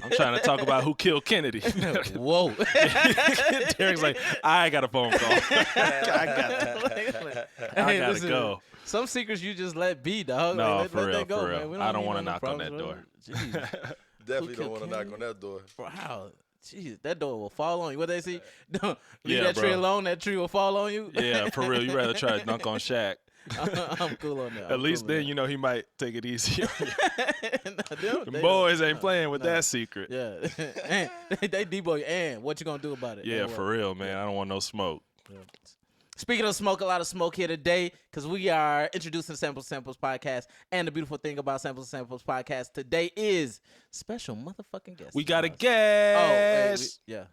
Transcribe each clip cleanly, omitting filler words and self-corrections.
I'm trying to talk about who killed Kennedy. Whoa. Derek's like, I got a phone call. I gotta go. Some secrets you just let be, dog. No, let for real, that go, for real. man. We I don't need want to no knock on that problems, door. Jeez. Definitely don't want to knock on that door. Wow. Jeez, that door will fall on you. What they say? Don't leave Yeah, that tree bro. alone. That tree will fall on you. Yeah, for real. You rather try to dunk on Shaq. I'm cool on that. At least then, you know, he might take it easy on you. The they boys ain't playing with that secret. Yeah. And they deboy. And what you going to do about it? Yeah, And for what? real, man. I don't want no smoke. Yeah. Speaking of smoke, a lot of smoke here today because we are introducing the Samples podcast. And the beautiful thing about Samples podcast today is special motherfucking guest. We got a stars. guest. Yeah.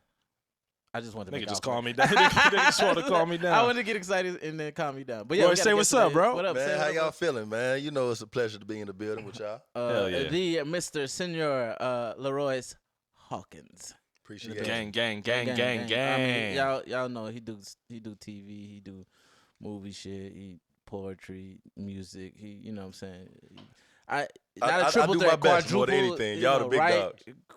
I just wanted to Nigga make just out call me down. Nigga just want to call me down. I wanted to get excited and then calm you down. But yeah, Roy, we got say a what's guest up, today. bro. What up, Man, say how what y'all up. feeling, man? You know it's a pleasure to be in the building with y'all. Hell yeah. The Mr. Senior LaRoyce Hawkins. Appreciate it. Gang. I mean, y'all know he do TV, he do movie shit, he poetry, music. He, you know what I'm saying. I Not a triple do threat, my best quadruple. more than anything. Y'all the big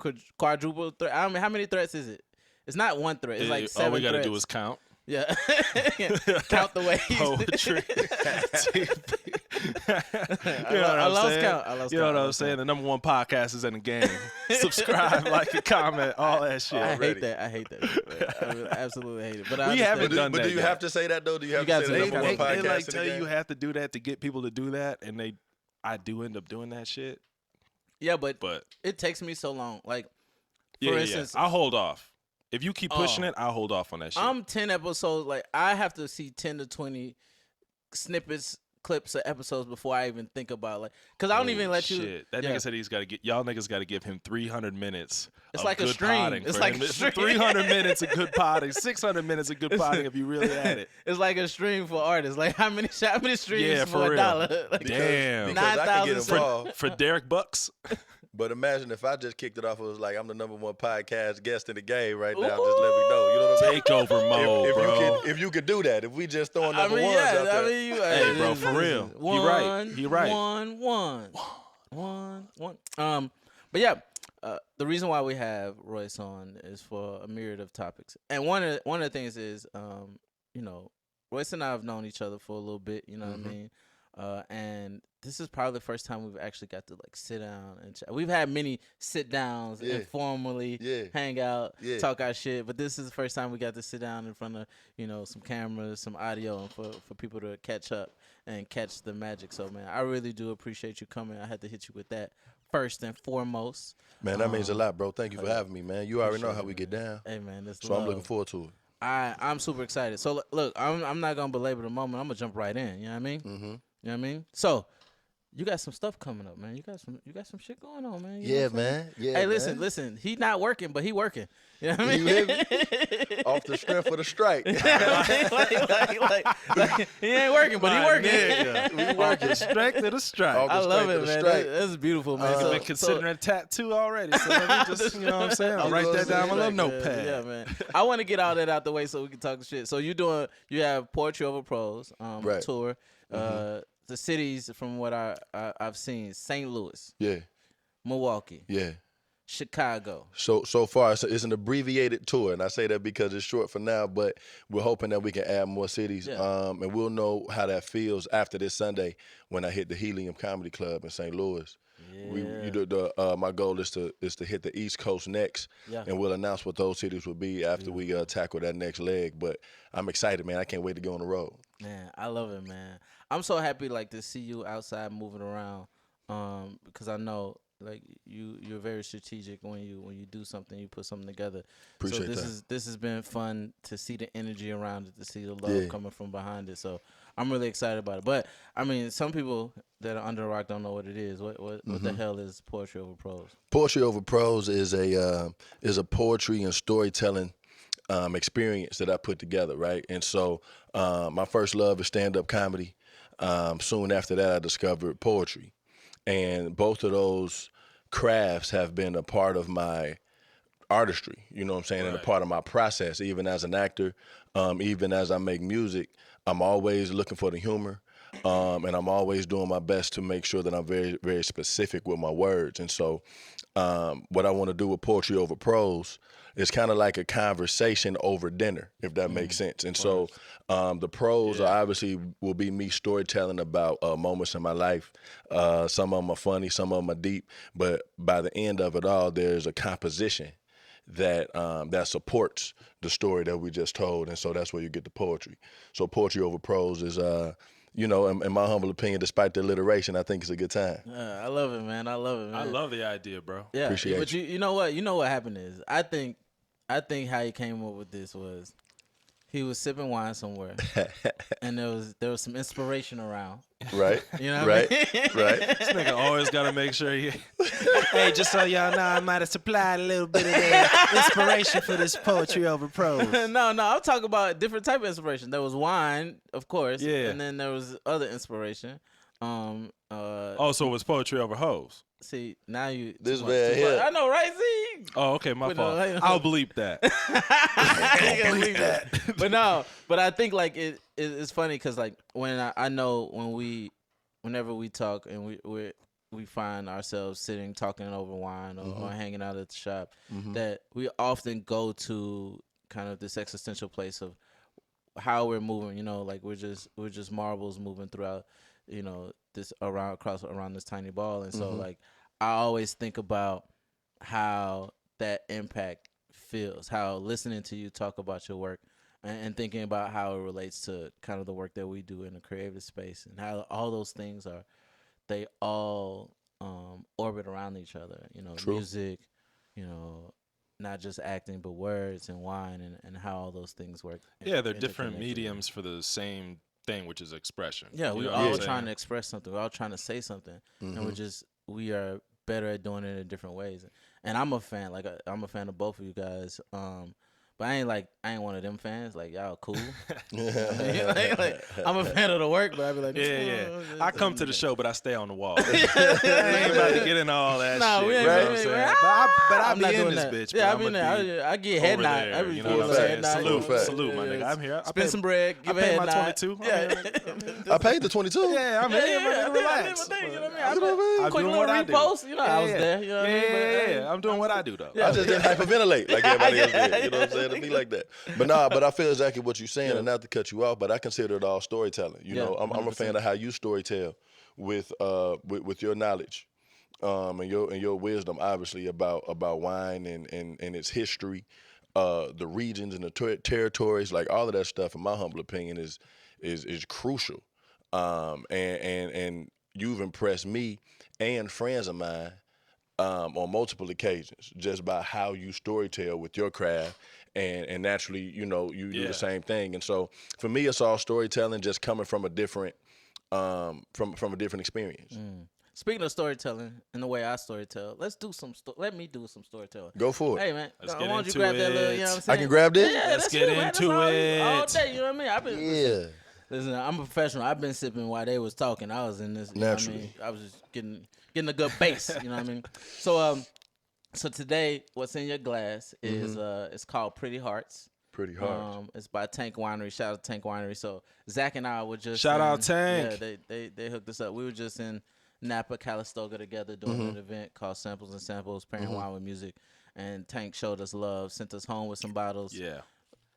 dogs. Quadruple threat. I mean, how many threats is it? It's not one threat. It's like 7 All we got to threats. do is count. Yeah. Count the ways. Poetry. You know what I I'm lost saying? count. I lost You know count. what I'm saying? The #1 podcast is in the game. Subscribe, like, and comment, all that shit. I Already. hate that. I hate that. I really absolutely hate it. But I We understand. haven't done But that do you yet. have to say that, though? Do you have You to say gotta the say number that. one They podcast like in the tell you game? you have to do that to get people to do that, and I do end up doing that shit. Yeah, but But it takes me so long. Like, yeah, for yeah, instance, I'll hold off. If you keep pushing it, I'll hold off on that shit. I'm 10 episodes. Like, I have to see 10 to 20 snippets, clips of episodes before I even think about, like, because I don't even let you. Shit. That yeah. nigga said he's got to get y'all niggas got to give him 300 minutes. It's of like a good stream. potting It's for like him. a It's stream. 300 minutes of good potting, 600 minutes of good potting if you really at it. It's like a stream for artists. Like, how many streams Yeah, for for real. $1? Like, Damn. Because I can get 9,000 involved. For Derek Bucks. But imagine if I just kicked it off. It was like I'm the #1 podcast guest in the game right now. Just let me know. You know what I mean? Takeover mode, bro. If you could do that, if we just throwing I number mean, ones yeah, out there. I mean, you, Hey, bro, for real. He right. He right. One. But yeah, the reason why we have Royce on is for a myriad of topics, and one of the things is, you know, Royce and I have known each other for a little bit. You know what I mean? And this is probably the first time we've actually got to like sit down and chat. We've had many sit downs informally, hang out, talk our shit, but this is the first time we got to sit down in front of, you know, some cameras, some audio, and for people to catch up and catch the magic. So man, I really do appreciate you coming. I had to hit you with that first and foremost. Man, that means a lot, bro. Thank you for having me, man. You already know how we get down. Hey man, that's So I'm looking forward to it. I'm super excited. So look, I'm not gonna belabor the moment. I'm gonna jump right in. You know what I mean? Mm-hmm. You know what I mean? So, you got some stuff coming up, man. You got some shit going on, man. You know Yeah, what I'm saying? man. Yeah. Hey, man. listen. He not working, but he working. You know what I You mean? hear me? Off the strength of the strike. like, he ain't working, but he working. Nigga. We working straight to the strike. Off the I love strength it, of the man. strike. That's beautiful, man. I've been considering a tattoo already, so let me just, you know what I'm saying? I'll write that down on a little notepad. Yeah, man. I want to get all that out the way so we can talk shit. So you have Poetry Over Prose Right. tour. The cities, from what I've seen, St. Louis, Yeah. Milwaukee, Yeah. Chicago. So far, it's an abbreviated tour, and I say that because it's short for now, but we're hoping that we can add more cities, Yeah. and we'll know how that feels after this Sunday when I hit the Helium Comedy Club in St. Louis. Yeah. My goal is to hit the East Coast next, and we'll announce what those cities will be after we tackle that next leg. But I'm excited, man. I can't wait to go on the road. Man, I love it, man. I'm so happy like to see you outside moving around, because I know like you're very strategic when you do something, you put something together. Appreciate so this has been fun to see the energy around it, to see the love coming from behind it. So I'm really excited about it. But I mean, some people that are under the rock don't know what it is. What the hell is Poetry Over Prose? Poetry Over Prose is a poetry and storytelling experience that I put together, right? And so my first love is stand-up comedy. Soon after that, I discovered poetry. And both of those crafts have been a part of my artistry, you know what I'm saying, and a part of my process, even as an actor, even as I make music. I'm always looking for the humor. and I'm always doing my best to make sure that I'm very, very specific with my words. And so, what I want to do with Poetry Over Prose is kind of like a conversation over dinner, if that makes sense. And so, the prose obviously will be me storytelling about moments in my life. Some of them are funny, some of them are deep, but by the end of it all, there's a composition that that supports the story that we just told, and so that's where you get the poetry. So Poetry Over Prose is, you know, in my humble opinion, despite the alliteration, I think it's a good time. I love it, man. I love it, man. I love the idea, bro. Yeah, Appreciate but you know what? You know what happened is I think how he came up with this was he was sipping wine somewhere, and there was some inspiration around. Right. You know what I mean? Right. This nigga always gotta make sure he. Hey, just so y'all know, I might have supplied a little bit of the inspiration for this Poetry Over Prose. No, I'm talking about different type of inspiration. There was wine, of course, Yeah. and then there was other inspiration. Also, it was Poetry Over Hoes. See, now you This too much, man too much. here. I know, right? See, Oh, okay, my But, fault. like- I'll bleep that. but I think like it's funny because like when I know whenever we talk and we find ourselves sitting talking over wine or hanging out at the shop, that we often go to kind of this existential place of how we're moving. You know, like we're just marbles moving throughout, you know, this around this tiny ball, and so like I always think about how that impact feels, how listening to you talk about your work and thinking about how it relates to kind of the work that we do in the creative space and how all those things they all orbit around each other, you know. True. Music, you know, not just acting but words and wine and how all those things work. Yeah, they're different interconnected. mediums for the same thing, which is expression. Yeah, You we're know what all I'm saying? trying to express something. We're all trying to say something, and we are better at doing it in different ways. And I'm a fan. Like I'm a fan of both of you guys. But I ain't one of them fans. Like y'all cool. like, I'm a fan of the work, but I be like, Yeah. I come to the show, but I stay on the wall. I ain't about to get into all that Nah, shit. we ain't- You know we what I'm ain't- saying? we- But I I'm be not in doing this that. bitch. Yeah, I but be in I'ma be there. I get head over nod. there, Every you know what I'm head saying? nod. Salute, my nigga. I'm here. Spend some bread. I Give a paid head my nod. 22. Yeah. I paid the 22. Yeah, I'm Yeah, here. yeah, Man, relax. I did my thing, you know what I You know what I mean? mean? I'm Quick doing little what I do. repost. You know, I was there. You know what I mean? But, Yeah. I'm doing what I do, though. Yeah. I just didn't hyperventilate like everybody else did. You know what I'm saying? To be like that. But I feel exactly what you're saying, and not to cut you off, but I consider it all storytelling. You know, I'm a fan of how you storytell with your knowledge, and your wisdom, obviously about wine and its history, the regions and the territories, like all of that stuff. In my humble opinion, is crucial. And you've impressed me and friends of mine on multiple occasions just by how you storytell with your craft, and naturally, you know, you do the same thing. And so for me, it's all storytelling, just coming from a different from a different experience. Speaking of storytelling and the way I storytell, let me do some storytelling. Go for it. Hey man, Let's I get want you to into grab that little, you know what I'm it. saying? I can grab this? Yeah, Let's that's get you, man. That's into all it. day, you know what I mean? I've been Yeah. Listen, I'm a professional. I've been sipping while they was talking. I was in this. You Naturally. know what I mean? I was just getting a good base. You know what I mean? So today, what's in your glass is it's called Pretty Hearts. Pretty hard. It's by Tank Winery. Shout out to Tank Winery. So Zach and I were just Shout out Tank. Yeah, they hooked us up. We were just in Napa, Calistoga together doing an event called Samples and Samples, pairing wine with music. And Tank showed us love, sent us home with some bottles. Yeah.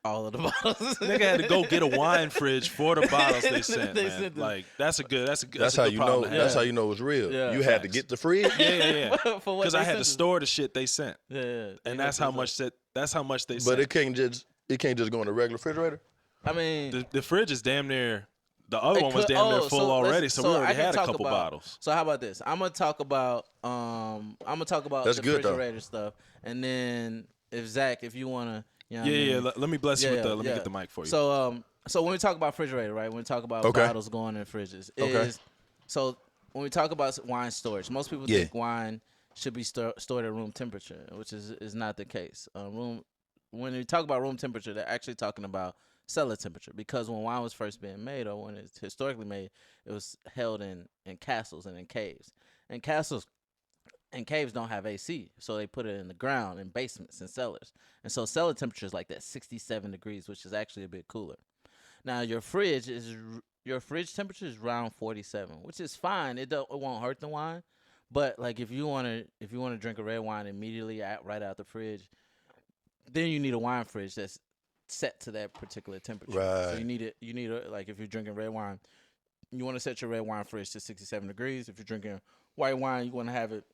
All of the bottles. Nigga had to go get a wine fridge for the bottles they sent, They man. sent them. Like that's That's a how good you know. problem to have. That's how you know it's real. Yeah. You had to Facts. get the fridge. Yeah. For what Because they I had sent to us. store the shit they sent, Yeah, they and that's hooked how us much that's how much they But sent. it can't just go in the regular refrigerator. I mean, The fridge is damn near. The other it one was could- damn near oh, full so already, let's- so we I already can had a talk couple about- bottles. So how about this? I'm gonna talk about That's the good, though. refrigerator stuff, and then if Zach, if you wanna, you know what I Yeah. mean? Let me bless you with the. Let me yeah. get the mic for you. So when we talk about refrigerator, right? When we talk about Okay. bottles going in fridges, Okay. so when we talk about wine storage, most people Yeah. think wine should be stored at room temperature, which is not the case. When we talk about room temperature, they're actually talking about cellar temperature, because when wine was first being made, or when it's historically made, it was held in castles and in caves. And castles and caves don't have AC, so they put it in the ground, in basements and cellars. And so cellar temperature is like that 67 degrees, which is actually a bit cooler. Now your fridge your fridge temperature is around 47, which is fine. It won't hurt the wine. But like if you wanna drink a red wine immediately right out the fridge, then you need a wine fridge that's set to that particular temperature. Right. So you need like if you're drinking red wine, you want to set your red wine fridge to 67 degrees. If you're drinking white wine, you want to have it.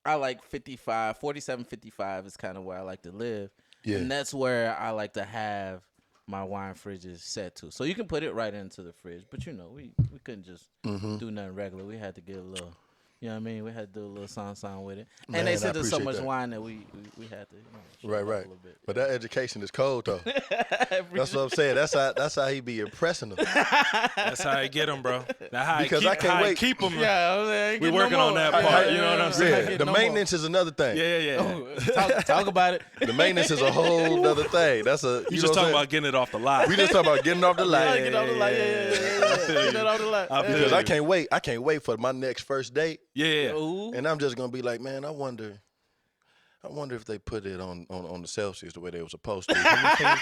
I like 55, 47, 55 is kind of where I like to live. Yeah. And that's where I like to have my wine fridges set to. So you can put it right into the fridge. But, you know, we couldn't just do nothing regular. We had to get a little, you know what I mean? We had to do a little song with it. Man, and they sent us so much wine that we had to, you know, right. But that education is cold, though. That's what I'm saying. That's how he be impressing them. That's how I get them, bro. That's how because I can't wait. Keep them. Yeah, we working on that part. You know what I'm saying? Yeah. The maintenance is another thing. Yeah. Talk about it. The maintenance is a whole other thing. That's a you just talking about getting it off the lot. We just talking about getting off the lot. Getting off the lot. Getting it off the lot. Because I can't wait. I can't wait for my next first date. Yeah. Ooh. And I'm just gonna be like, man, I wonder if they put it on the Celsius the way they were supposed to. Can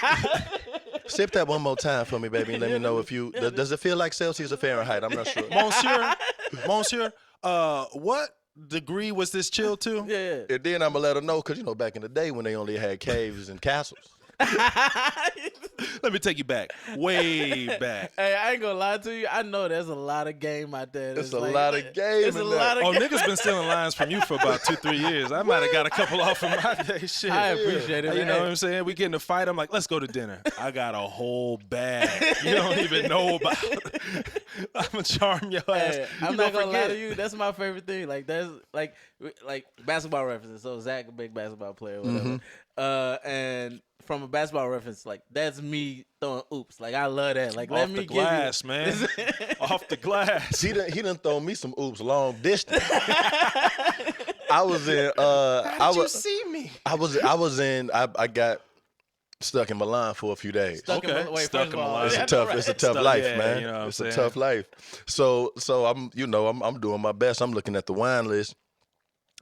you sip that one more time for me, baby, and let me know if you does it feel like Celsius or Fahrenheit? I'm not sure. Monsieur, what degree was this chill to? Yeah. And then I'm gonna let her know, because you know back in the day when they only had caves and castles. Let me take you back, way back. Hey, I ain't gonna lie to you. I know there's a lot of game out there. It's a lot of game. It's a lot of game. Niggas been stealing lines from you for about 2-3 years. I might have got a couple off of my day. Shit. I appreciate it. You know what I'm saying? We get in a fight. I'm like, let's go to dinner. I got a whole bag you don't even know about. I'm gonna charm your ass. I'm not gonna lie to you. That's my favorite thing. Like that's like basketball references. So Zach, a big basketball player, whatever. And from a basketball reference, like that's me throwing oops. Like I love that. Like let off me the glass, man. Off the glass. He done throw me some oops long distance. I was in. How did you see me? I got stuck in Milan for a few days. Stuck in Milan. It's a tough life, man. You know it's a tough life. So I'm doing my best. I'm looking at the wine list.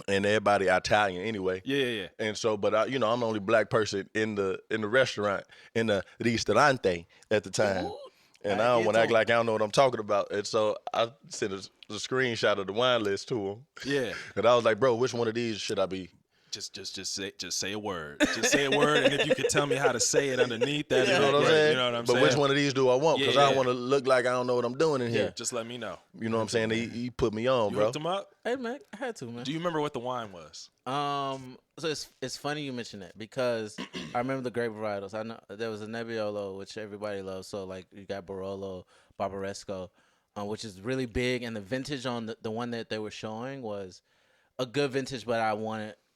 And everybody Italian anyway. Yeah. And so, but I'm the only black person in the restaurant, in the ristorante at the time. Ooh, and I don't want to act like I don't know what I'm talking about. And so I sent a screenshot of the wine list to him. Yeah. And I was like, bro, which one of these should I be? Just say a word. Just say a word, and if you could tell me how to say it underneath that, you know what I'm saying? You know what I'm saying? But which one of these do I want? Because I don't want to look like I don't know what I'm doing in here. Yeah, just let me know. You know what I'm saying? He put me on, bro. You hooked him up? Hey man, I had to, man. Do you remember what the wine was? So it's funny you mentioned that because I remember the grape varietals. I know there was a Nebbiolo, which everybody loves. So like you got Barolo, Barbaresco, which is really big, and the vintage on the one that they were showing was a good vintage, but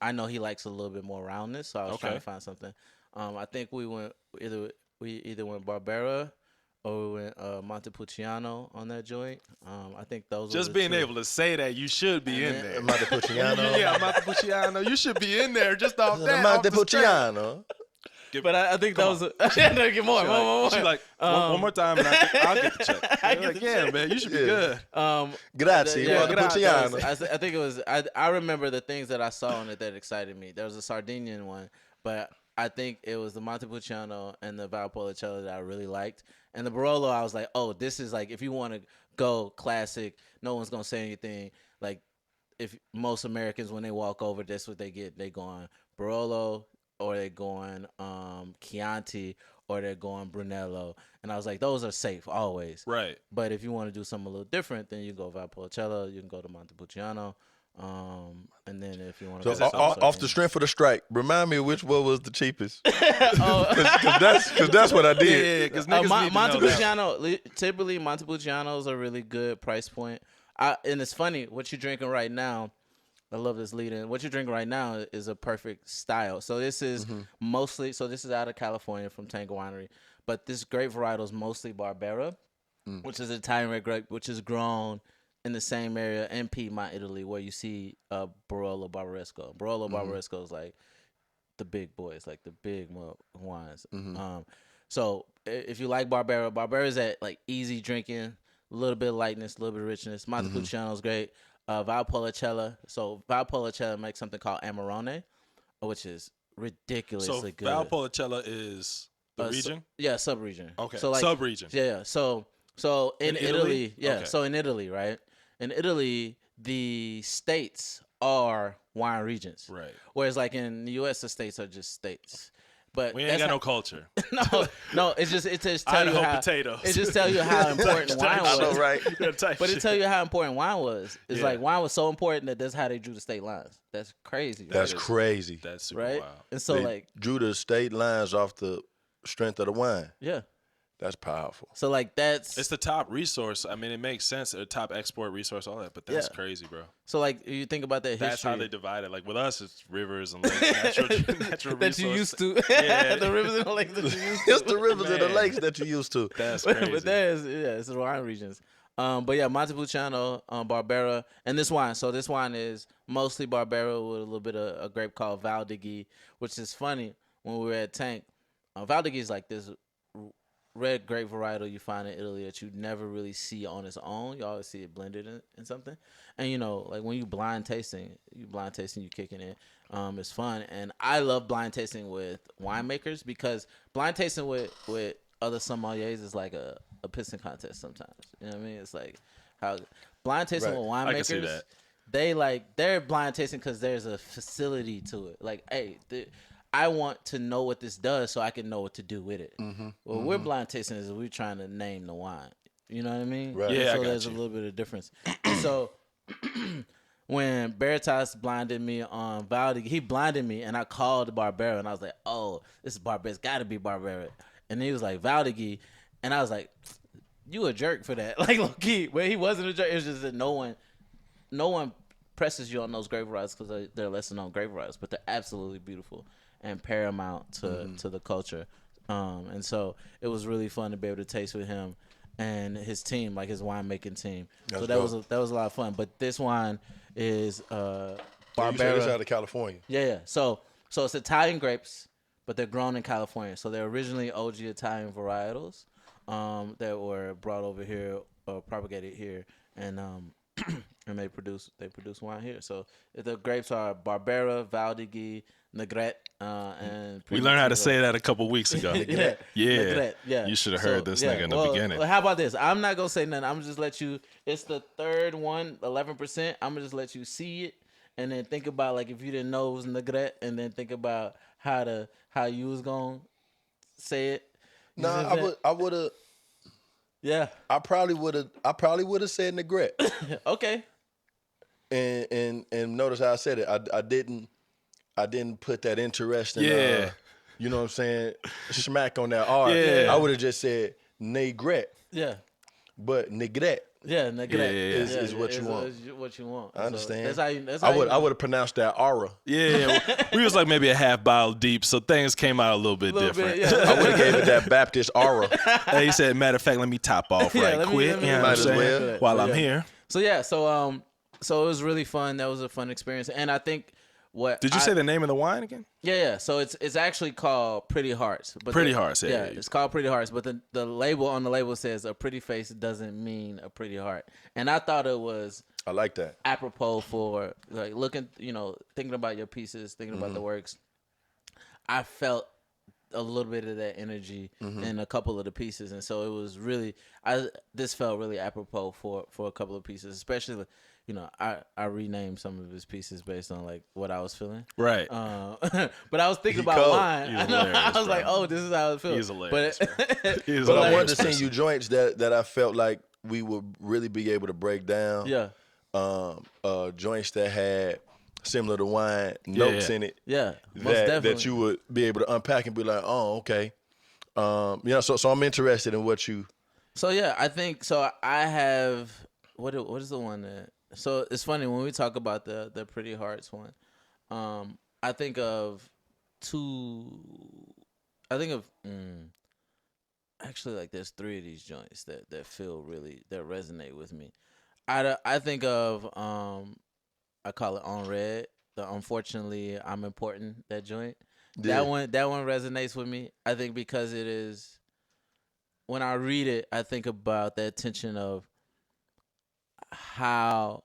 I know he likes a little bit more roundness, so I was trying to find something. I think we either went Barbera or we went Montepulciano on that joint. I think those just were being two. able to say that, you should be in there. Montepulciano. Yeah, Montepulciano. You should be in there just off that. Montepulciano. But I think that was get more. She like one more time, and I'll get the check. Yeah, man, you should be good. Grazie, Montepulciano. I think it was. I remember the things that I saw on it that excited me. There was a Sardinian one, but I think it was the Montepulciano and the Valpolicella that I really liked. And the Barolo, I was like, oh, this is like if you want to go classic, no one's gonna say anything. Like if most Americans when they walk over, that's what they get. They go on Barolo, or they're going Chianti, or they're going Brunello. And I was like, those are safe always. Right. But if you want to do something a little different, then you go Valpolicella, you can go to Montepulciano. And then if you want to go off the strength of the strike, remind me which one was the cheapest. Because that's what I did. Yeah, because Montepulciano, typically Montepulcianos are really good price point. And it's funny, what you're drinking right now, I love this lead in. What you're drinking right now is a perfect style. So this is this is out of California from Tango Winery. But this grape varietal is mostly Barbera, which is Italian red grape, which is grown in the same area in Piedmont, Italy, where you see Barolo Barbaresco. Barolo Barbaresco is like the big boys, like the big wines. So if you like Barbera, Barbera is at like easy drinking, a little bit of lightness, a little bit of richness. Montepulciano is great. Valpolicella. So Valpolicella makes something called Amarone, which is ridiculously good. Valpolicella is the region? Yeah, sub-region. Okay, so like, sub-region. Yeah, so So in Italy, yeah. Okay. So in Italy, right? In Italy, the states are wine regions. Right. Whereas like in the U.S., the states are just states. But We ain't got no culture. no. It just tell you Idaho how potatoes. It just tell you how important wine was. I know, right? But it tell you how important wine was. It's Yeah. like wine was so important that that's how they drew the state lines. That's crazy. Right? That's crazy. That's super right. wild. And so They like drew the state lines off the strength of the wine. yeah. That's powerful. So like that's It's the top resource. I mean, it makes sense. The top export resource, all that. But that's Yeah. crazy, bro. so like you think about that history. That's how they divide it. Like with us, it's rivers and lakes, natural that you resource. used to. Yeah. The rivers and the lakes that you used to. It's the rivers and the Man. lakes that you used to. That's crazy. But there's it's the wine regions. But yeah, Montepulciano, Barbera, and this wine. So this wine is mostly Barbera with a little bit of a grape called Valdiguié, which is funny. When we were at Tank, Valdiguié is like this red grape varietal you find in Italy that you never really see on its own. You always see it blended in something. And you know, like when you blind tasting, you kicking it. It's fun, and I love blind tasting with winemakers because blind tasting with other sommeliers is like a pissing contest sometimes. You know what I mean? It's like how blind tasting Right. with I can see winemakers. that. They're blind tasting because there's a facility to it. Like, hey, I want to know what this does so I can know what to do with it. Well, we're blind tasting is we're trying to name the wine. You know what I mean? Right. Yeah, I So got there's you. a little bit of difference. So when Veritas blinded me on Valdiguié, he blinded me, and I called Barbera, and I was like, "Oh, this is Barbera. It's got to be Barbera." And he was like, "Valdiguié," and I was like, "You a jerk for that?" Like low key, but he wasn't a jerk. It was just that no one presses you on those grape varieties because they're lesser known grape varieties, but they're absolutely beautiful and paramount to the culture. And so it was really fun to be able to taste with him and his team, like his winemaking team. So that was a lot of fun. But this wine is So you say this Barbera. out of California. Yeah. So it's Italian grapes, but they're grown in California. So they're originally OG Italian varietals that were brought over here or propagated here, and and they produce wine here. So the grapes are Barbera, Valdiguié, Negrette, and We learned how to Primitivo. say that a couple weeks ago. Yeah, Yeah. Negrette, yeah. You should have heard this nigga in the well, beginning. Well, how about this? I'm not gonna say nothing. I'm just let you. It's the third one, 11%. I'm gonna just let you see it, and then think about like if you didn't know it was Negrette, and then think about how you was gonna say it. You No, see what I'm saying? I would have. Yeah. I probably would have said Negrette. Okay. and notice how I said it. I didn't put that interesting. Yeah. You know what I'm saying? Smack on that R. Yeah. I would have just said Negrette, Yeah. but Negrette. Yeah, Negrette Yeah. Is what you want. Is what you want. I understand. That's how you. That's I how would you, have pronounced that aura. Yeah, we was like maybe a half bottle deep, so things came out a little bit Little different. bit, yeah. I would have gave it that Baptist aura. He said, matter of fact, let me top off Yeah, right let me- quick. let me- You know what Might I'm as saying? well. While I'm Yeah. here. So yeah, so it was really fun. That was a fun experience, and I think what Did you say the name of the wine again? Yeah. So it's actually called Pretty Hearts. But Pretty Hearts, yeah. It's called Pretty Hearts, but the label on the label says a pretty face doesn't mean a pretty heart, and I thought it was I like that. apropos for like looking, thinking about your pieces, thinking about the works. I felt a little bit of that energy in a couple of the pieces, and so it was really this felt really apropos for a couple of pieces, especially I renamed some of his pieces based on like what I was feeling. Right. But I was thinking about cold. wine. He's I hilarious, was like, bro. oh, this is how it feels. He's hilarious, bro. He's But I hilarious wanted to send person. you joints that I felt like we would really be able to break down. Yeah. Joints that had similar to wine notes in it. Yeah. Most that definitely. you would be able to unpack and be like, oh, okay. So I'm interested in what you. So yeah, I think so. I have what is the one that? So it's funny when we talk about the Pretty Hearts one. I think of actually like there's three of these joints that feel really that resonate with me. I think of I call it On Red. The Unfortunately I'm Important, that joint. Yeah. That one resonates with me. I think because it is when I read it, I think about that tension of how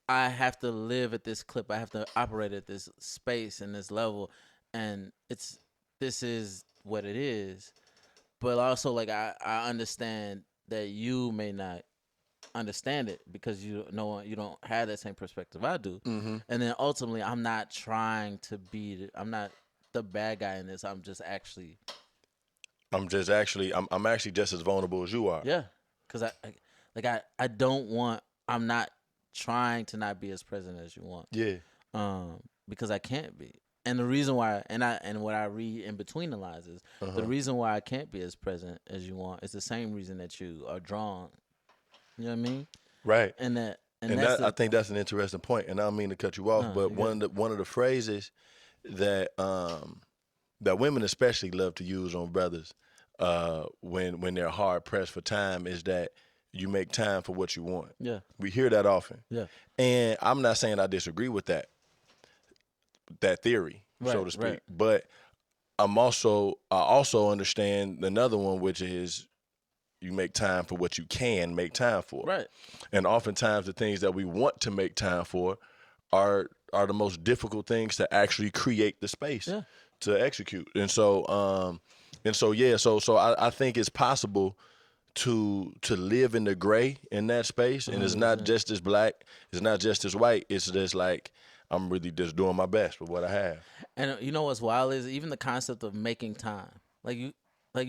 I have to live at this clip. I have to operate at this space and this level, and this is what it is. but also like I understand that you may not understand it because you don't have that same perspective I do. Mm-hmm. And then ultimately, I'm not trying to be. I'm not the bad guy in this. I'm actually I'm actually just as vulnerable as you are. yeah. Because I don't want. I'm not trying to not be as present as you want. Yeah. Because I can't be. And the reason why, and what I read in between the lines is the reason why I can't be as present as you want is the same reason that you are drawn. You know what I mean? Right. And that I think that's an interesting point, and I don't mean to cut you off, but one of the phrases that that women especially love to use on brothers when they're hard pressed for time is that you make time for what you want. Yeah. We hear that often. Yeah. And I'm not saying I disagree with that theory, so to speak. Right. But I also understand another one, which is you make time for what you can make time for. Right. And oftentimes the things that we want to make time for are the most difficult things to actually create the space to execute. And so I think it's possible to live in the gray in that space, and it's not just as black, it's not just as white, it's just like I'm really just doing my best with what I have. And you know what's wild is even the concept of making time. Like you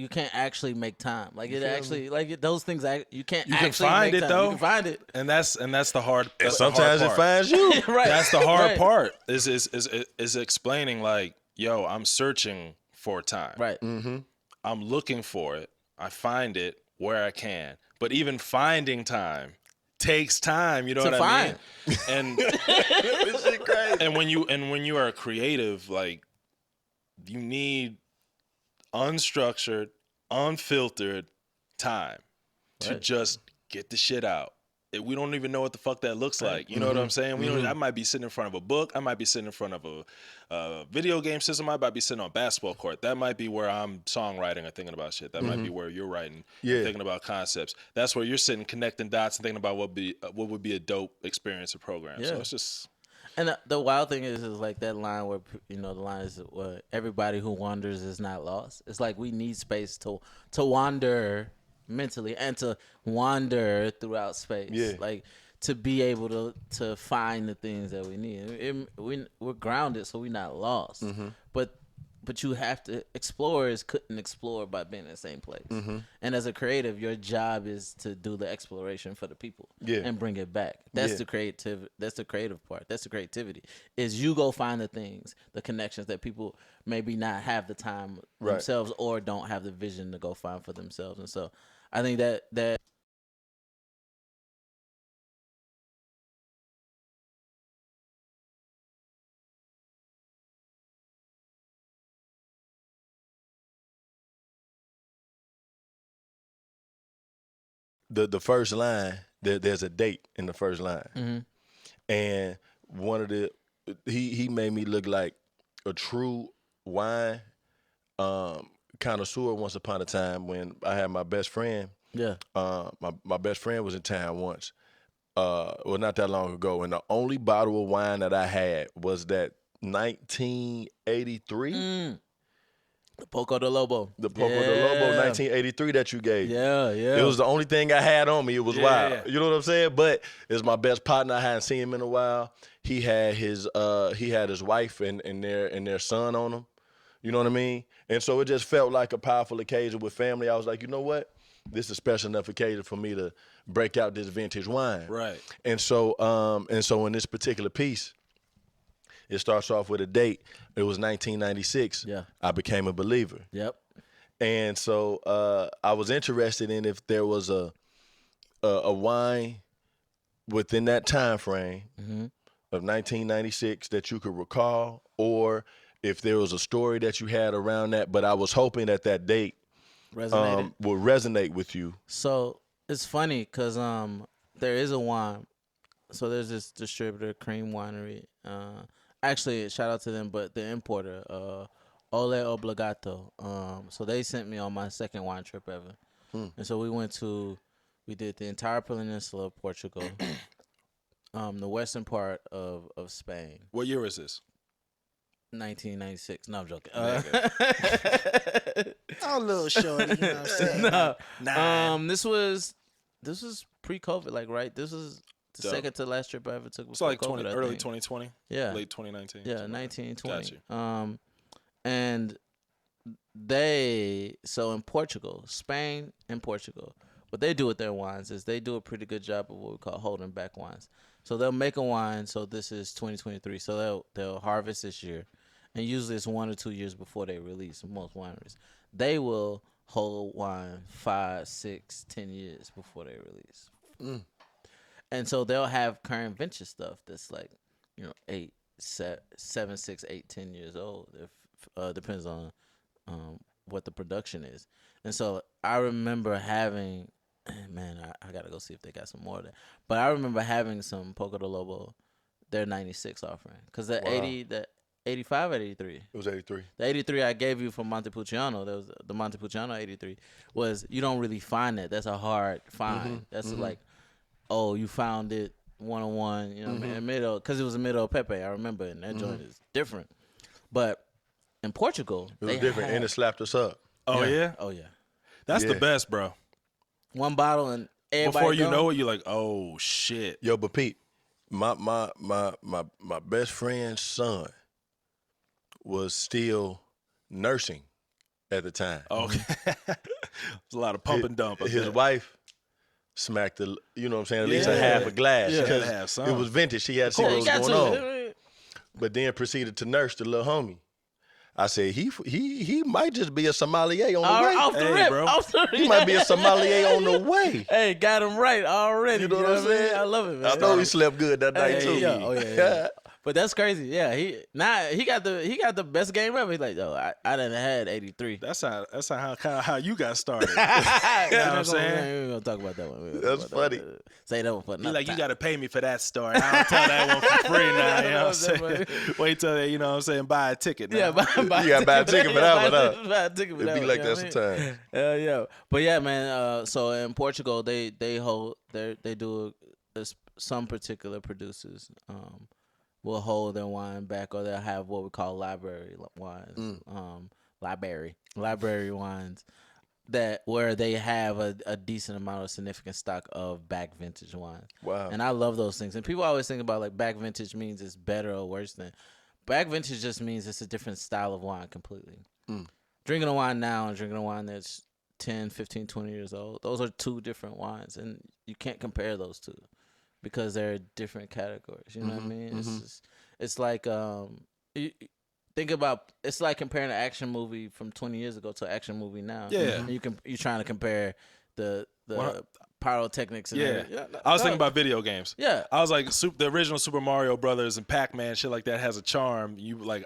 can't actually make time. Like it actually those things you can't. You actually can find make it time. though. You can find it, and that's the hard. And That's the sometimes hard it part. finds you. right? That's the hard Right. part. Is explaining like, yo, I'm searching for time. Right. Mm-hmm. I'm looking for it. I find it where I can. But even finding time takes time. You know To what find. I mean? And This shit crazy. and when you are creative, like you need unstructured, unfiltered time to Right. just get the shit out. We don't even know what the fuck that looks like. You know what I'm saying? I might be sitting in front of a book. I might be sitting in front of a video game system. I might be sitting on a basketball court. That might be where I'm songwriting or thinking about shit. That might be where you're writing and thinking about concepts. That's where you're sitting connecting dots and thinking about what would be a dope experience or program. So Yeah. it's just... And the wild thing is like that line where the line is where everybody who wanders is not lost. It's like we need space to wander mentally and to wander throughout space. Yeah. Like to be able to find the things that we need. We're grounded, so we're not lost. But you have to explorers couldn't explore by being in the same place. And as a creative, your job is to do the exploration for the people and bring it back. That's the creative. That's the creative part. That's the creativity. Is you go find the things, the connections that people maybe not have the time themselves or don't have the vision to go find for themselves. And so I think that The first line, there's a date in the first line. And one of he made me look like a true wine connoisseur once upon a time when I had my best friend. My best friend was in town once. Well, not that long ago, and the only bottle of wine that I had was that 1983. the Poco de Lobo. The Poco de Lobo 1983 that you gave. Yeah. It was the only thing I had on me. It was wild. Yeah. You know what I'm saying? But it's my best partner. I hadn't seen him in a while. He had his wife and their son on him. You know what I mean? And so it just felt like a powerful occasion with family. I was like, you know what? This is a special enough occasion for me to break out this vintage wine. Right. And so in this particular piece, it starts off with a date. It was 1996. Yeah. I became a believer. Yep. And so I was interested in if there was a wine within that time frame of 1996 that you could recall, or if there was a story that you had around that. But I was hoping that date would resonate with you. So it's funny because there is a wine. So there's this distributor, Cream Winery. Actually, shout out to them, but the importer, Ole Obligato. So they sent me on my second wine trip ever. And so we did the entire peninsula of Portugal, the western part of Spain. What year is this? 1996. No, I'm joking. Oh, little shorty, you know what I'm saying? No. This was pre-COVID, like right. This was the Dope. second to last trip I ever took. It's like COVID, early think. 2020. Yeah. Late 2019. Yeah, 1920. Got you. And so in Portugal, Spain and Portugal, what they do with their wines is they do a pretty good job of what we call holding back wines. So they'll make a wine. So this is 2023. So they'll harvest this year, and usually it's 1 or 2 years before they release. Most wineries, they will hold wine 5, 6, 10 years before they release. And so they'll have current vintage stuff that's like, 8, 7, 6, 8, 10 years old. If depends on what the production is. And so I remember having, man, I gotta go see if they got some more of that. But I remember having some Poco de Lobo, their 96 offering, because the 85 or 83. It was 83. The 83 I gave you from Montepulciano, that was the Montepulciano 83, was you don't really find that. That's a hard find. That's like, oh, you found it 101, what I mean, middle, because it was a middle Pepe. I remember, and that joint is different. But in Portugal, it was different, and it slapped us up. Oh yeah. Oh yeah. That's the best, bro. One bottle and everybody Before you gone. know it, you're like, oh shit. Yo, but Pete, my best friend's son was still nursing at the time. Okay. There's a lot of pump and dump. His wife smacked at least a half a glass. Yeah, because gotta have some. it was vintage. She had to see what was going on. But then proceeded to nurse the little homie. I said, he might just be a sommelier on the way. Off the rip, bro. He might be a sommelier on the way. Hey, got him right already. You know what I'm saying? I love it, man. I know he slept good that night too. Yeah. Oh yeah. But that's crazy. Yeah, he got the best game ever. He's like, yo, I done had 83. That's how you got started. You know what I'm saying? We're gonna talk about that one. That's funny. Say that one for You like, you got to pay me for that story. I don't tell that one for free now. You know what I'm saying? Wait till they, buy a ticket now. Yeah, buy You got to buy a ticket for that one, huh? Buy a ticket for that It be one, like you know that what I mean? sometimes. Yeah. But yeah, man. So in Portugal, they do some particular producers will hold their wine back, or they'll have what we call library wines, library wines where they have a decent amount of significant stock of back vintage wines. Wow. And I love those things. And people always think about like back vintage means it's better or worse than. Back vintage just means it's a different style of wine completely. Drinking a wine now and drinking a wine that's 10, 15, 20 years old, those are two different wines, and you can't compare those two because they're different categories. You know what I mean? It's like you think about, it's like comparing an action movie from 20 years ago to an action movie now. Yeah. And you're trying to compare the pyrotechnics. And I was thinking about video games. Yeah. I was like, the original Super Mario Brothers and Pac-Man, shit like that has a charm.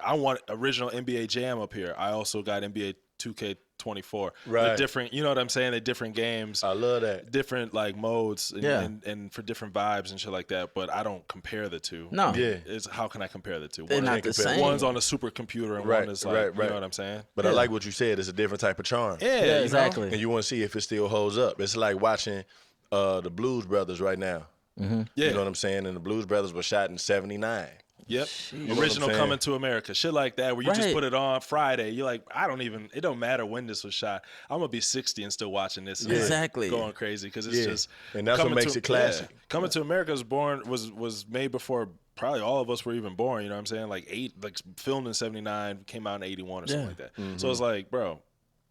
I want original NBA Jam up here. I also got NBA 2K24. Right. They're different, you know what I'm saying? They're different games. I love that. Different like modes and, Yeah. and for different vibes and shit like that. But I don't compare the two. No. Yeah. How can I compare the two? They're not the same. One's on a supercomputer and one is like, you know what I'm saying? But I like what you said. It's a different type of charm. Yeah, exactly. And you want to see if it still holds up. It's like watching the Blues Brothers right now. Yeah. You know what I'm saying? And the Blues Brothers were shot in 79. Yep. know what Original I'm saying? Coming to America. Shit like that where you just Right. put it on Friday. You're like, it don't matter when this was shot. I'm going to be 60 and still watching this. And Exactly. Going crazy because it's just. And that's what Coming makes it classic. Yeah. Coming to America was made before probably all of us were even born. You know what I'm saying? Filmed in 79, came out in 81 or something like that. So it's like, bro,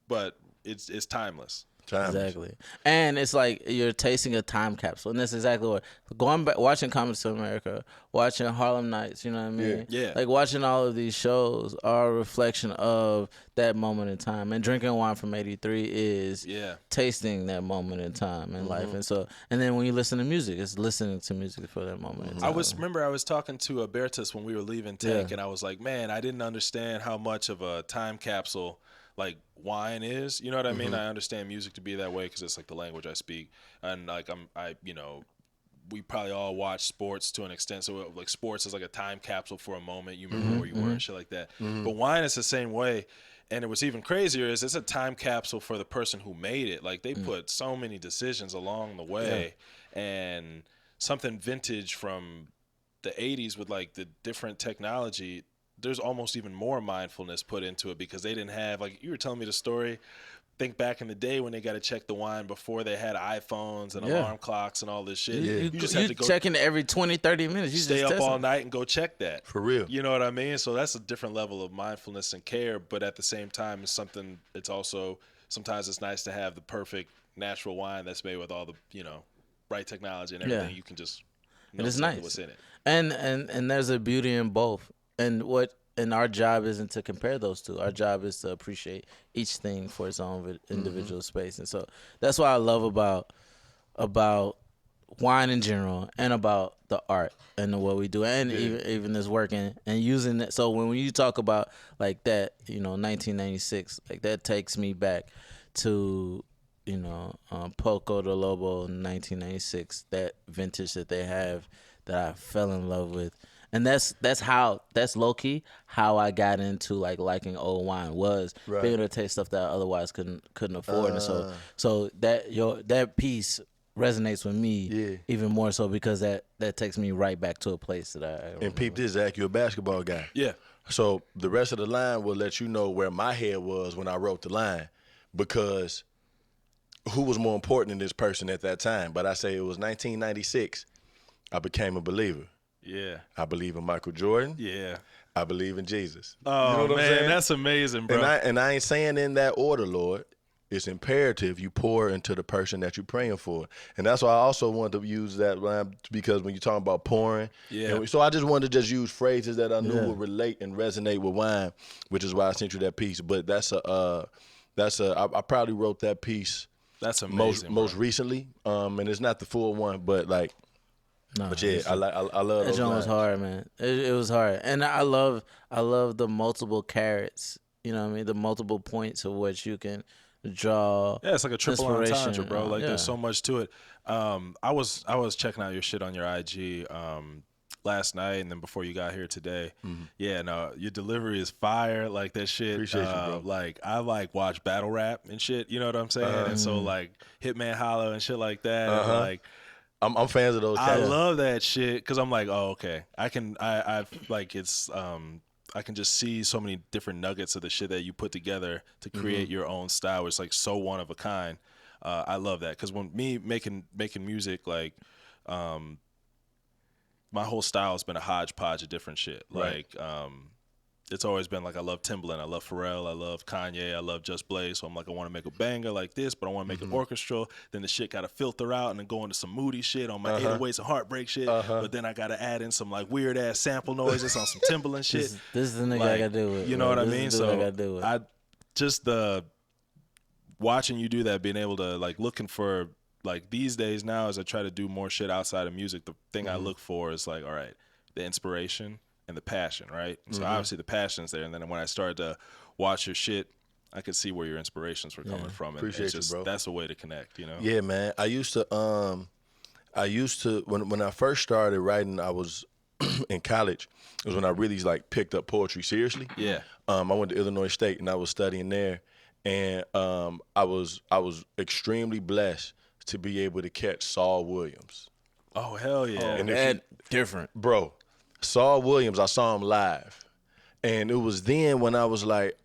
but it's timeless. Exactly. And it's like you're tasting a time capsule. And that's exactly what going back, watching Coming to America, watching Harlem Nights, you know what I mean? Yeah. Like watching all of these shows are a reflection of that moment in time. And drinking wine from 83 is tasting that moment in time in life. And then when you listen to music, it's listening to music for that moment in time. I was talking to Bertus when we were leaving Tech, and I was like, man, I didn't understand how much of a time capsule like wine is, you know what I mean? I understand music to be that way because it's like the language I speak, and like we probably all watch sports to an extent, so like sports is like a time capsule for a moment. You remember where you were and shit like that. But wine is the same way, and what's even crazier is it's a time capsule for the person who made it. Like they put so many decisions along the way, and something vintage from the 80s with like the different technology. There's almost even more mindfulness put into it because they didn't have, like you were telling me the story think back in the day when they got to check the wine before they had iPhones and Yeah. alarm clocks and all this shit. You You just have to go checking it every 20, 30 minutes. You stay just up all testing. night and go check that. For real. You know what I mean? So that's a different level of mindfulness and care, but at the same time, it's something. It's also sometimes it's nice to have the perfect natural wine that's made with all the right technology and everything. Yeah. You can just It is exactly nice. what's in it. And there's a beauty in both. And our job isn't to compare those two. Our job is to appreciate each thing for its own individual space. And so that's what I love about wine in general and about the art and what we do, and even this work and using it. So when you talk about like that, 1996, like that takes me back to Poco de Lobo in 1996, that vintage that they have that I fell in love with. And that's low key how I got into liking old wine, was being able to taste stuff that I otherwise couldn't afford. And so that piece resonates with me even more so, because that takes me right back to a place that I remember. And peep this, Zach, you're a basketball guy. Yeah. So the rest of the line will let you know where my head was when I wrote the line, because who was more important than this person at that time? But I say it was 1996. I became a believer. Yeah. I believe in Michael Jordan. Yeah. I believe in Jesus. Oh, you know what man, I'm saying? that's amazing, bro. And I ain't saying in that order, Lord. It's imperative you pour into the person that you're praying for. And that's why I also wanted to use that line, because when you're talking about pouring. Yeah. So I just wanted to just use phrases that I knew would relate and resonate with wine, which is why I sent you that piece. But I probably wrote that piece That's amazing. most recently. And it's not the full one, but like, but yeah, I love That those joint lines. was hard, man. It was hard, and I love the multiple carats. You know what I mean? The multiple points of which you can draw. Yeah, it's like a triple entendre, bro. Like yeah. there's so much to it. I was checking out your shit on your IG last night, and then before you got here today. Yeah, no, your delivery is fire. Like that shit. Appreciate you, bro. Like I watch battle rap and shit. You know what I'm saying? And so like Hitman Hollow and shit like that. And like I'm fans of those I cats. love that shit because I'm like, oh, okay. I can just see so many different nuggets of the shit that you put together to create your own style. It's like so one of a kind. I love that because when me making music, like my whole style has been a hodgepodge of different shit. Right. Like it's always been like I love Timbaland, I love Pharrell, I love Kanye, I love Just Blaze. So I'm like, I want to make a banger like this, but I want to make it orchestral. Then the shit got to filter out and then go into some moody shit on my 808s and heartbreak shit. But then I got to add in some like weird ass sample noises on some Timbaland shit. This is the nigga Like, I got to do with. You know what I mean? So I got So to do with. I just watching you do that, being able to like looking for like these days now as I try to do more shit outside of music, the thing I look for is like, all right, the inspiration and the passion, right? So obviously the passion's there, and then when I started to watch your shit, I could see where your inspirations were coming from. And Appreciate it's you, just, bro. that's a way to connect, you know? Yeah, man. I used to when I first started writing, I was in college. It was when I really like picked up poetry seriously. Yeah. I went to Illinois State and I was studying there, and I was extremely blessed to be able to catch Saul Williams. Oh, hell yeah. And if And different. Bro, Saul Williams, I saw him live. And it was then when I was like,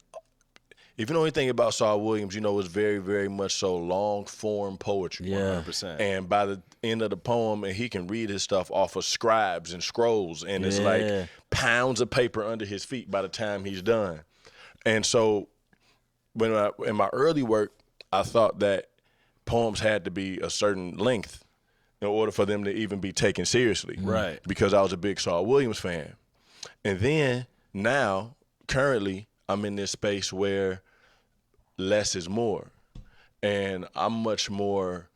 if you know anything about Saul Williams, you know it's very, very much so long form poetry. Yeah. 100%. And by the end of the poem, and he can read his stuff off of scribes and scrolls, and it's like pounds of paper under his feet by the time he's done. And so in my early work, I thought that poems had to be a certain length in order for them to even be taken seriously. Right. Because I was a big Saul Williams fan. And then now, currently, I'm in this space where less is more. And I'm much more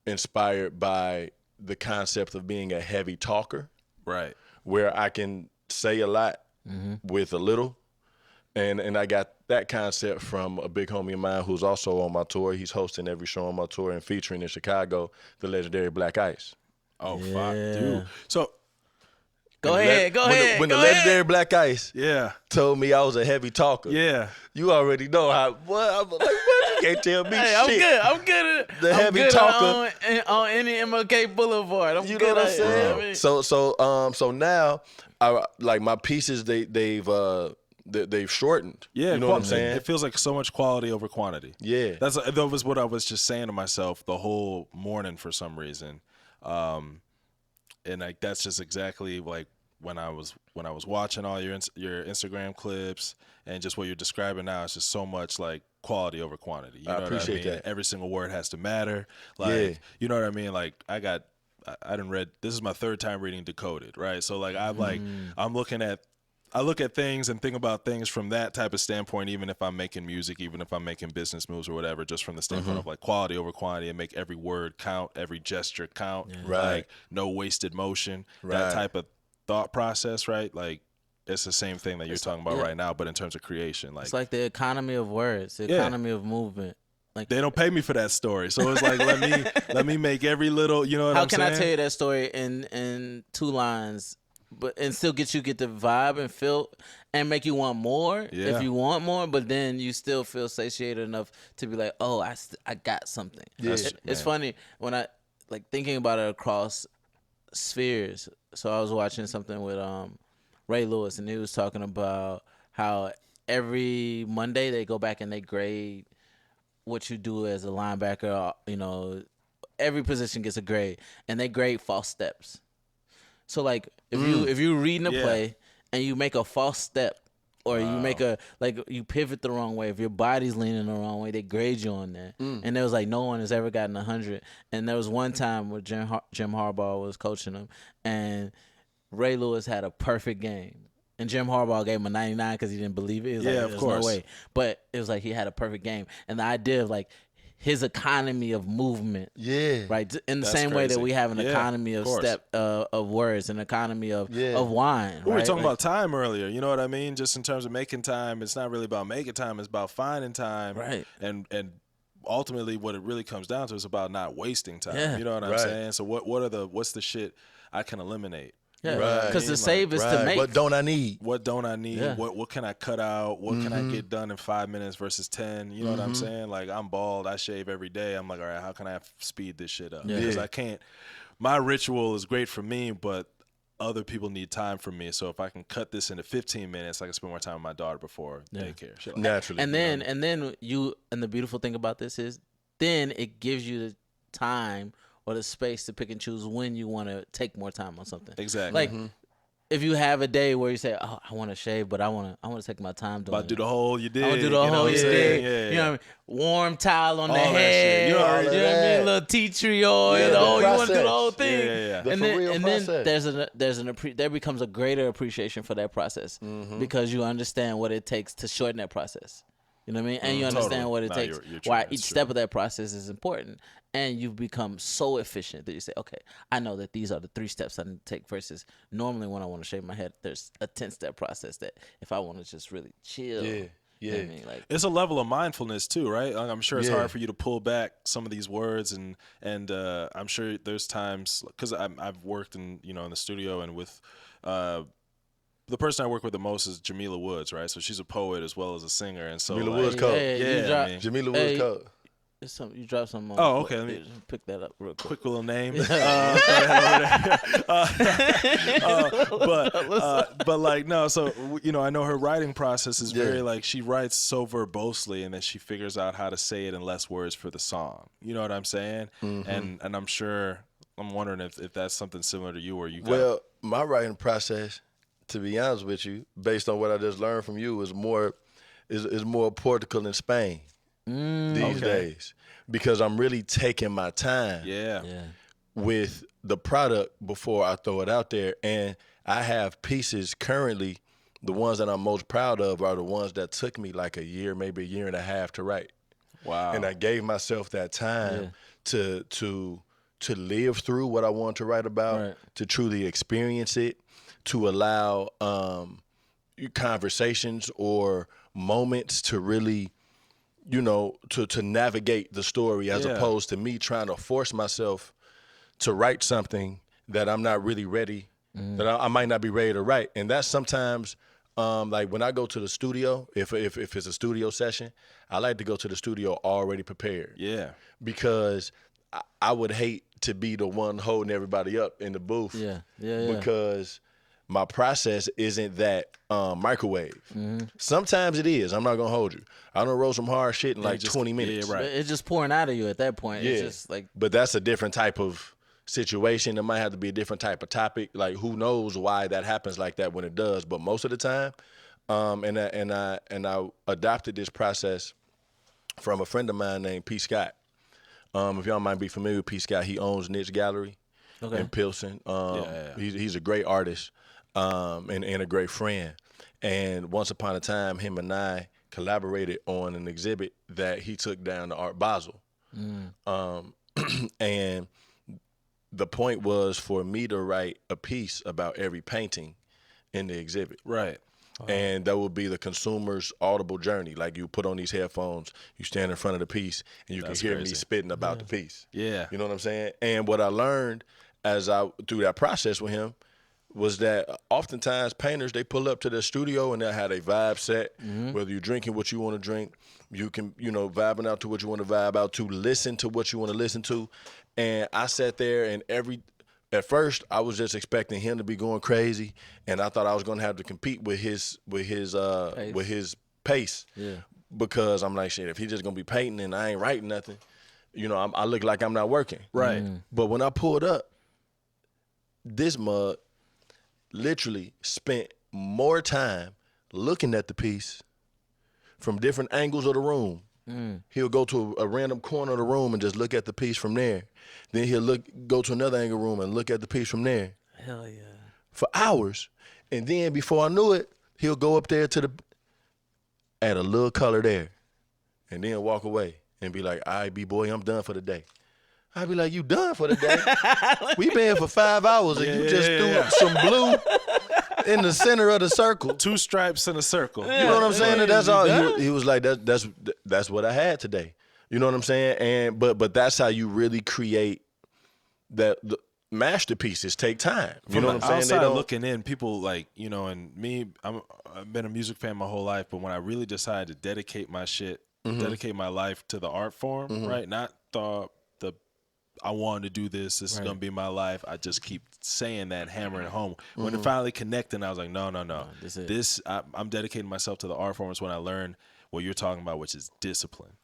inspired by the concept of being a heavy talker, Right. where I can say a lot with a little. And I got that concept from a big homie of mine who's also on my tour. He's hosting every show on my tour and featuring in Chicago, the legendary Black Ice. Oh, fuck, Yeah. dude. So, Go ahead. When the legendary Black Ice yeah. told me I was a heavy talker, Yeah. you already know how. What I'm like, what? You can't tell me Hey, I'm shit. good. I'm good at The I'm heavy good talker. on any MLK Boulevard. I'm You know good what I'm at it. saying? I mean, So now, I like my pieces. They've they've shortened. Yeah, you know what I'm saying? It feels like so much quality over quantity. Yeah, that was what I was just saying to myself the whole morning for some reason, and like that's just exactly like when I was watching all your Instagram clips and just what you're describing now. It's just so much like quality over quantity. You know appreciate what I mean? that. Every single word has to matter. Like you know what I mean? Like I didn't read. This is my third time reading Decoded, right? So like I look at things and think about things from that type of standpoint, even if I'm making music, even if I'm making business moves or whatever, just from the standpoint of like quality over quantity and make every word count, every gesture count, like no wasted motion, that type of thought process, right? Like it's the same thing that you're talking about right now, but in terms of creation. Like, it's like the economy of words, the economy of movement. Like they don't pay me for that story, so it's like let me make every little, you know what I'm saying? How can I tell you that story in 2 lines? But and still get the vibe and feel and make you want more if you want more, but then you still feel satiated enough to be like, oh, I got something. Yeah. It's funny when I like thinking about it across spheres. So I was watching something with Ray Lewis, and he was talking about how every Monday they go back and they grade what you do as a linebacker. You know, every position gets a grade, and they grade false steps. So like if you reading a play and you make a false step or you make you pivot the wrong way, if your body's leaning the wrong way, they grade you on that. And there was like no one has ever gotten 100. And there was one time where Jim Harbaugh was coaching them, and Ray Lewis had a perfect game. And Jim Harbaugh gave him a 99 because he didn't believe it. He was like, of course. No way. But it was like he had a perfect game. And the idea of like his economy of movement, right? In the same way that we have an economy of of words, an economy of wine. We were talking about time earlier. You know what I mean? Just in terms of making time, it's not really about making time; it's about finding time. Right. And ultimately, what it really comes down to is about not wasting time. Yeah. You know what I'm saying? So what's the shit I can eliminate? Yeah, because the save is to make. What don't I need? What don't I need? Yeah. What can I cut out? What can I get done in 5 minutes versus 10? You know what I'm saying? Like I'm bald. I shave every day. I'm like, all right, how can I speed this shit up? Because I can't. My ritual is great for me, but other people need time from me. So if I can cut this into 15 minutes, I can spend more time with my daughter before daycare. Shit like Naturally. And then the beautiful thing about this is then it gives you the time or the space to pick and choose when you want to take more time on something. Exactly. Like if you have a day where you say, "Oh, I want to shave, but I want to take my time doing about do the whole you did. I want to do the whole you did. Yeah. You know what I mean? Warm towel on the All that head. shit. You know what I mean? Little tea tree oil. Yeah, You want to do the whole process. thing. Yeah. The And for then real there becomes a greater appreciation for that process because you understand what it takes to shorten that process. You know what I mean? And you understand what it takes, you're true. why That's each true. step of that process is important. And you've become so efficient that you say, okay, I know that these are the 3 steps I need to take versus normally when I want to shave my head, there's a 10-step process that if I want to just really chill. Yeah. You know what I mean? Like, It's a level of mindfulness too, right? Like, I'm sure it's hard for you to pull back some of these words, and I'm sure there's times because I've worked in the studio and with the person I work with the most is Jamila Woods, right? So she's a poet as well as a singer, and so Jamila Woods Code. Jamila Woods Code. You dropped some. Oh, okay. Let me pick that up real quick. Quick little name. But like no. So I know her writing process is very like she writes so verbosely, and then she figures out how to say it in less words for the song. You know what I'm saying? And I'm wondering if that's something similar to you, or you. Well, my writing process, to be honest with you, based on what I just learned from you, is more Portugal and Spain. These days, because I'm really taking my time with the product before I throw it out there. And I have pieces currently, the ones that I'm most proud of are the ones that took me like a year, maybe a year and a half to write. Wow. And I gave myself that time to live through what I want to write about, to truly experience it, to allow conversations or moments to really to navigate the story as opposed to me trying to force myself to write something that I'm not really ready, that I might not be ready to write. And that's sometimes, like when I go to the studio, if it's a studio session, I like to go to the studio already prepared. Yeah. Because I would hate to be the one holding everybody up in the booth. Yeah. Because my process isn't that microwave. Sometimes it is. I'm not gonna hold you. I done wrote some hard shit in like 20 minutes. Yeah, right. It's just pouring out of you at that point. Yeah. It's just like, But that's a different type of situation. It might have to be a different type of topic. Like who knows why that happens like that when it does. But most of the time, and I adopted this process from a friend of mine named P. Scott. If y'all might be familiar with P. Scott, he owns Niche Gallery in Pilsen. He's a great artist and a great friend. And once upon a time, him and I collaborated on an exhibit that he took down to Art Basel. And the point was for me to write a piece about every painting in the exhibit. Right. And that would be the consumer's audible journey. Like you put on these headphones, you stand in front of the piece, and you can hear me spitting about the piece. Yeah. You know what I'm saying? And what I learned through that process with him was that oftentimes painters, they pull up to their studio and they'll have a vibe set, whether you're drinking what you want to drink, you can, vibing out to what you want to vibe out to, listen to what you want to listen to. And I sat there and at first, I was just expecting him to be going crazy, and I thought I was going to have to compete with his pace. Yeah. Because I'm like, shit, if he's just going to be painting and I ain't writing nothing, I look like I'm not working. Right. But when I pulled up, this mug literally spent more time looking at the piece from different angles of the room. He'll go to a random corner of the room and just look at the piece from there. Then he'll go to another angle room and look at the piece from there. Hell yeah. For hours. And then before I knew it, he'll go up there add a little color there, and then walk away and be like, all right, B-boy, I'm done for the day. I'd be like, you done for the day? We been here for 5 hours and you just threw some blue in the center of the circle. 2 stripes in a circle. You know what I'm saying? And that's all. He was like, that's what I had today. You know what I'm saying? And but that's how you really create the masterpieces. Take time. You know what I'm saying? Outside looking in, people like, and me, I've been a music fan my whole life, but when I really decided to dedicate my shit, dedicate my life to the art form, right? Not I wanted to do this. This is gonna be my life. I just keep saying that, hammering home. When it finally connected, I was like, no. I'm dedicating myselm to the art form. Is when I learned what you're talking about, which is discipline.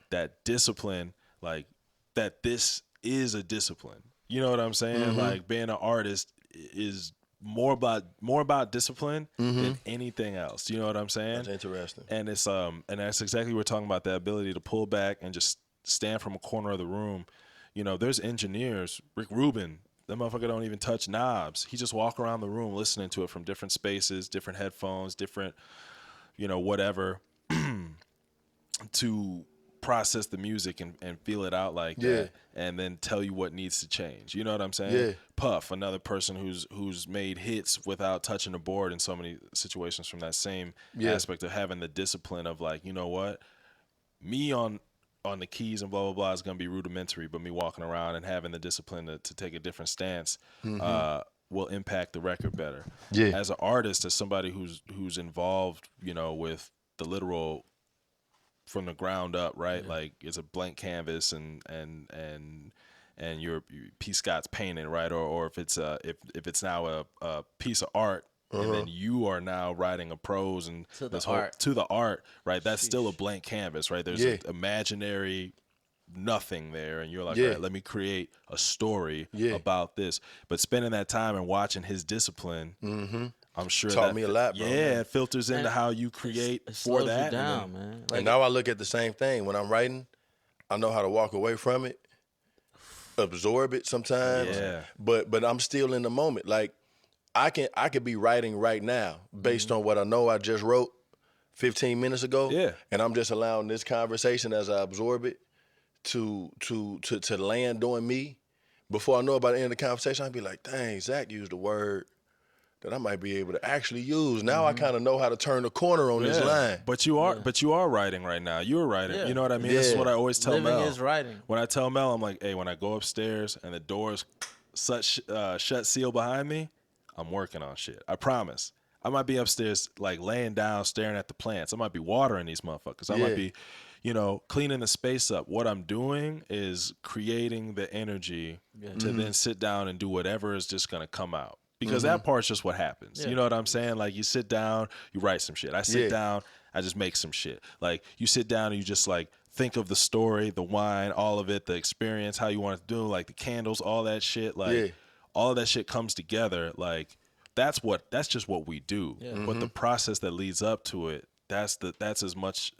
That discipline, like that. This is a discipline. You know what I'm saying? Like being an artist is more about discipline than anything else. You know what I'm saying? That's interesting. And it's and that's exactly what we're talking about. The ability to pull back and just stand from a corner of the room. There's engineers, Rick Rubin, that motherfucker don't even touch knobs. He just walk around the room listening to it from different spaces, different headphones, different, whatever, to process the music and feel it out like that, and then tell you what needs to change. You know what I'm saying? Yeah. Puff, another person who's made hits without touching the board in so many situations from that same aspect of having the discipline of like, you know what, me on the keys and blah, blah, blah is going to be rudimentary, but me walking around and having the discipline to take a different stance will impact the record better. Yeah. As an artist, as somebody who's involved, with the literal from the ground up, right? Yeah. Like it's a blank canvas and your P. Scott's painting, right? Or if it's now a piece of art, and then you are now writing a prose and to the art, right? That's still a blank canvas, right? There's an imaginary nothing there, and you're like, all right, let me create a story about this. But spending that time and watching his discipline, I'm sure taught me a lot, bro. Yeah, it filters into how you create for that. You down, man. And now I look at the same thing. When I'm writing, I know how to walk away from it, absorb it sometimes. Yeah. But I'm still in the moment. Like, I could be writing right now based on what I know I just wrote 15 minutes ago. Yeah. And I'm just allowing this conversation as I absorb it to land on me. Before I know about the end of the conversation, I'd be like, dang, Zach used a word that I might be able to actually use. Now I kind of know how to turn the corner on this line. But you are writing right now. You're writing. Yeah. You know what I mean? This is what I always tell Mel. Living is writing. When I tell Mel, I'm like, hey, when I go upstairs and the door's shut seal behind me, I'm working on shit. I promise. I might be upstairs like laying down, staring at the plants. I might be watering these motherfuckers. I might be, cleaning the space up. What I'm doing is creating the energy to then sit down and do whatever is just going to come out. because that part's just what happens. Yeah. You know what I'm saying? Like you sit down, you write some shit. I sit down, I just make some shit. Like you sit down and you just like think of the story, the wine, all of it, the experience, how you want it to do, like the candles, all that shit. Like all of that shit comes together. Like that's just what we do. Yeah. But the process that leads up to it, that's as much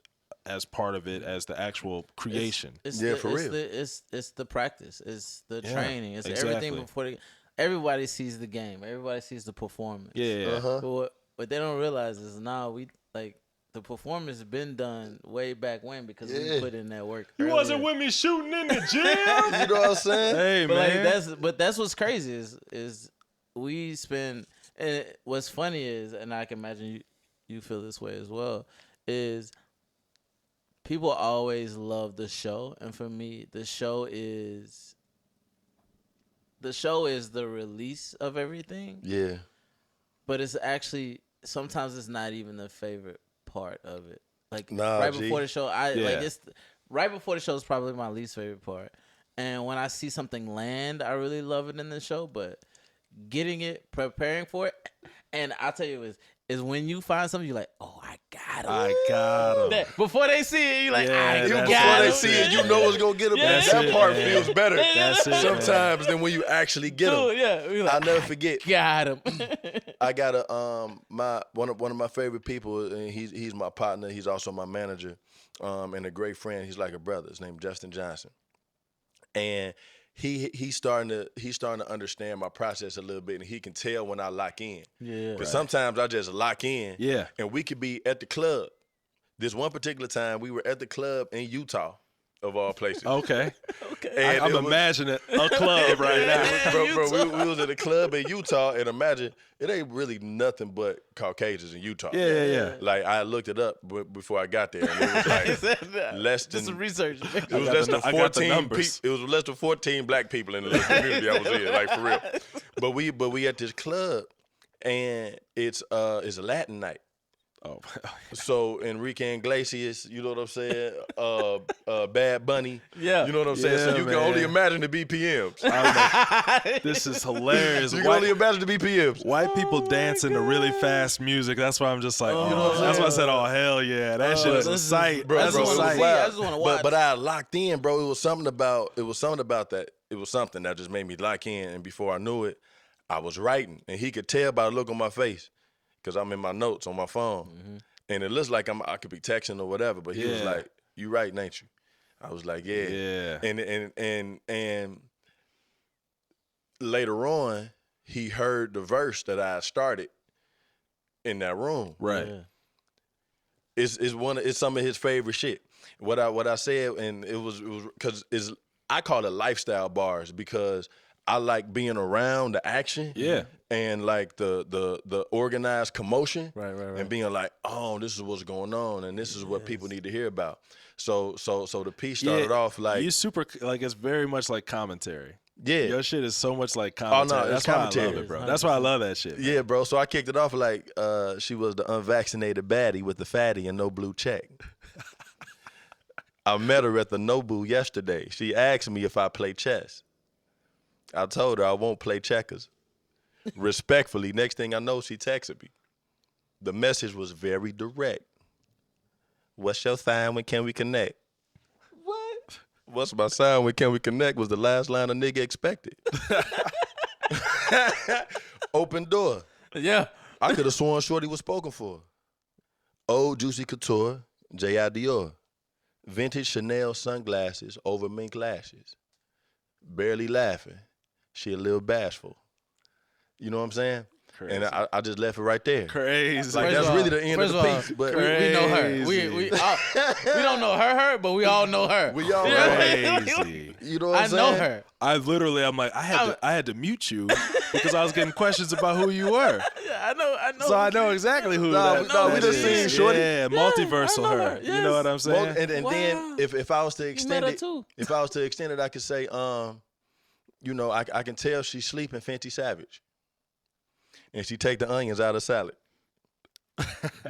as part of it as the actual creation. It's for real. It's the practice. It's the training. It's exactly. everything before everybody sees the game. Everybody sees the performance. Yeah. But what they don't realize is we like the performance has been done way back when because we put in that work. You earlier. wasn't with me shooting in the gym. You know what I'm saying? Hey, But man. like that's what's crazy is we spend. And what's funny is, and I can imagine you feel this way as well, is people always love the show, and for me, the show is the release of everything. Yeah. But it's actually sometimes it's not even the favorite part of it. Like before the show, right before the show is probably my least favorite part. And when I see something land, I really love it in the show, but getting it, preparing for it, and I'll tell you is when you find something, you're like, oh, I got him. Before they see it, you're like, Even before they see it, you know it's gonna get them. That part feels better That's it, sometimes than when you actually get them. Like, I'll never forget. Got him. I got one of my favorite people, and he's my partner. He's also my manager, and a great friend. He's like a brother. His name Justin Johnson, and he's starting to understand my process a little bit, and he can tell when I lock in. Yeah. Because sometimes I just lock in. Yeah. And we could be at the club. This one particular time, we were at the club in Utah, of all places. Okay. And I'm imagining a club right now. Bro, we was at a club in Utah, and imagine, it ain't really nothing but Caucasians in Utah. Yeah. Like, I looked it up before I got there, and it was like less than... Just some research. It was less than 14 it was less than 14 black people in the little community I was in, like, for real. But we at this club, and it's a Latin night. Oh, so Enrique Iglesias, you know what I'm saying? Bad Bunny, you know what I'm saying? Yeah, so you can only imagine the BPMs. This is hilarious. You can only imagine the BPMs. White people dancing to really fast music. That's why I'm just like, that's why I said, oh hell yeah, that shit is a sight, bro. That's a sight. I just want to watch. But I locked in, bro. It was something about that. It was something that just made me lock in, and before I knew it, I was writing, and he could tell by the look on my face. Because I'm in my notes on my phone. And it looks like I could be texting or whatever, but he was like, you writing, ain't you? I was like, yeah. And later on, he heard the verse that I started in that room. Right. Yeah. It's some of his favorite shit. What I said, and it was because I call it lifestyle bars because I like being around the action, and like the organized commotion, right, and being like, oh, this is what's going on, and this is what people need to hear about. So the piece started off like you super like it's very much like commentary. Yeah, your shit is so much like commentary. Oh no, that's commentary. Why I love it, bro. That's why I love that shit. Yeah, bro. So I kicked it off like she was the unvaccinated baddie with the fatty and no blue check. I met her at the Nobu yesterday. She asked me if I play chess. I told her I won't play checkers. Respectfully, next thing I know, she texted me. The message was very direct. What's your sign? When can we connect? What? What's my sign? When can we connect? Was the last line a nigga expected. Open door. Yeah. I could have sworn Shorty was spoken for. Old Juicy Couture, J.I. Dior. Vintage Chanel sunglasses over mink lashes. Barely laughing. She a little bashful. You know what I'm saying? Crazy. And I just left it right there. Crazy. Like that's really the end of the piece. But we know her. We don't know her, but we all know her. We all crazy. You know what I'm saying? I know her. I'm like, I had to mute you because I was getting questions about who you were. Yeah, I know. So I know exactly who that is. We just seen Shorty. Yeah, multiversal her. Yes. You know what I'm saying? And then if I was to extend it, I could say, you know, I can tell she's sleeping Fenty Savage. And she take the onions out of salad.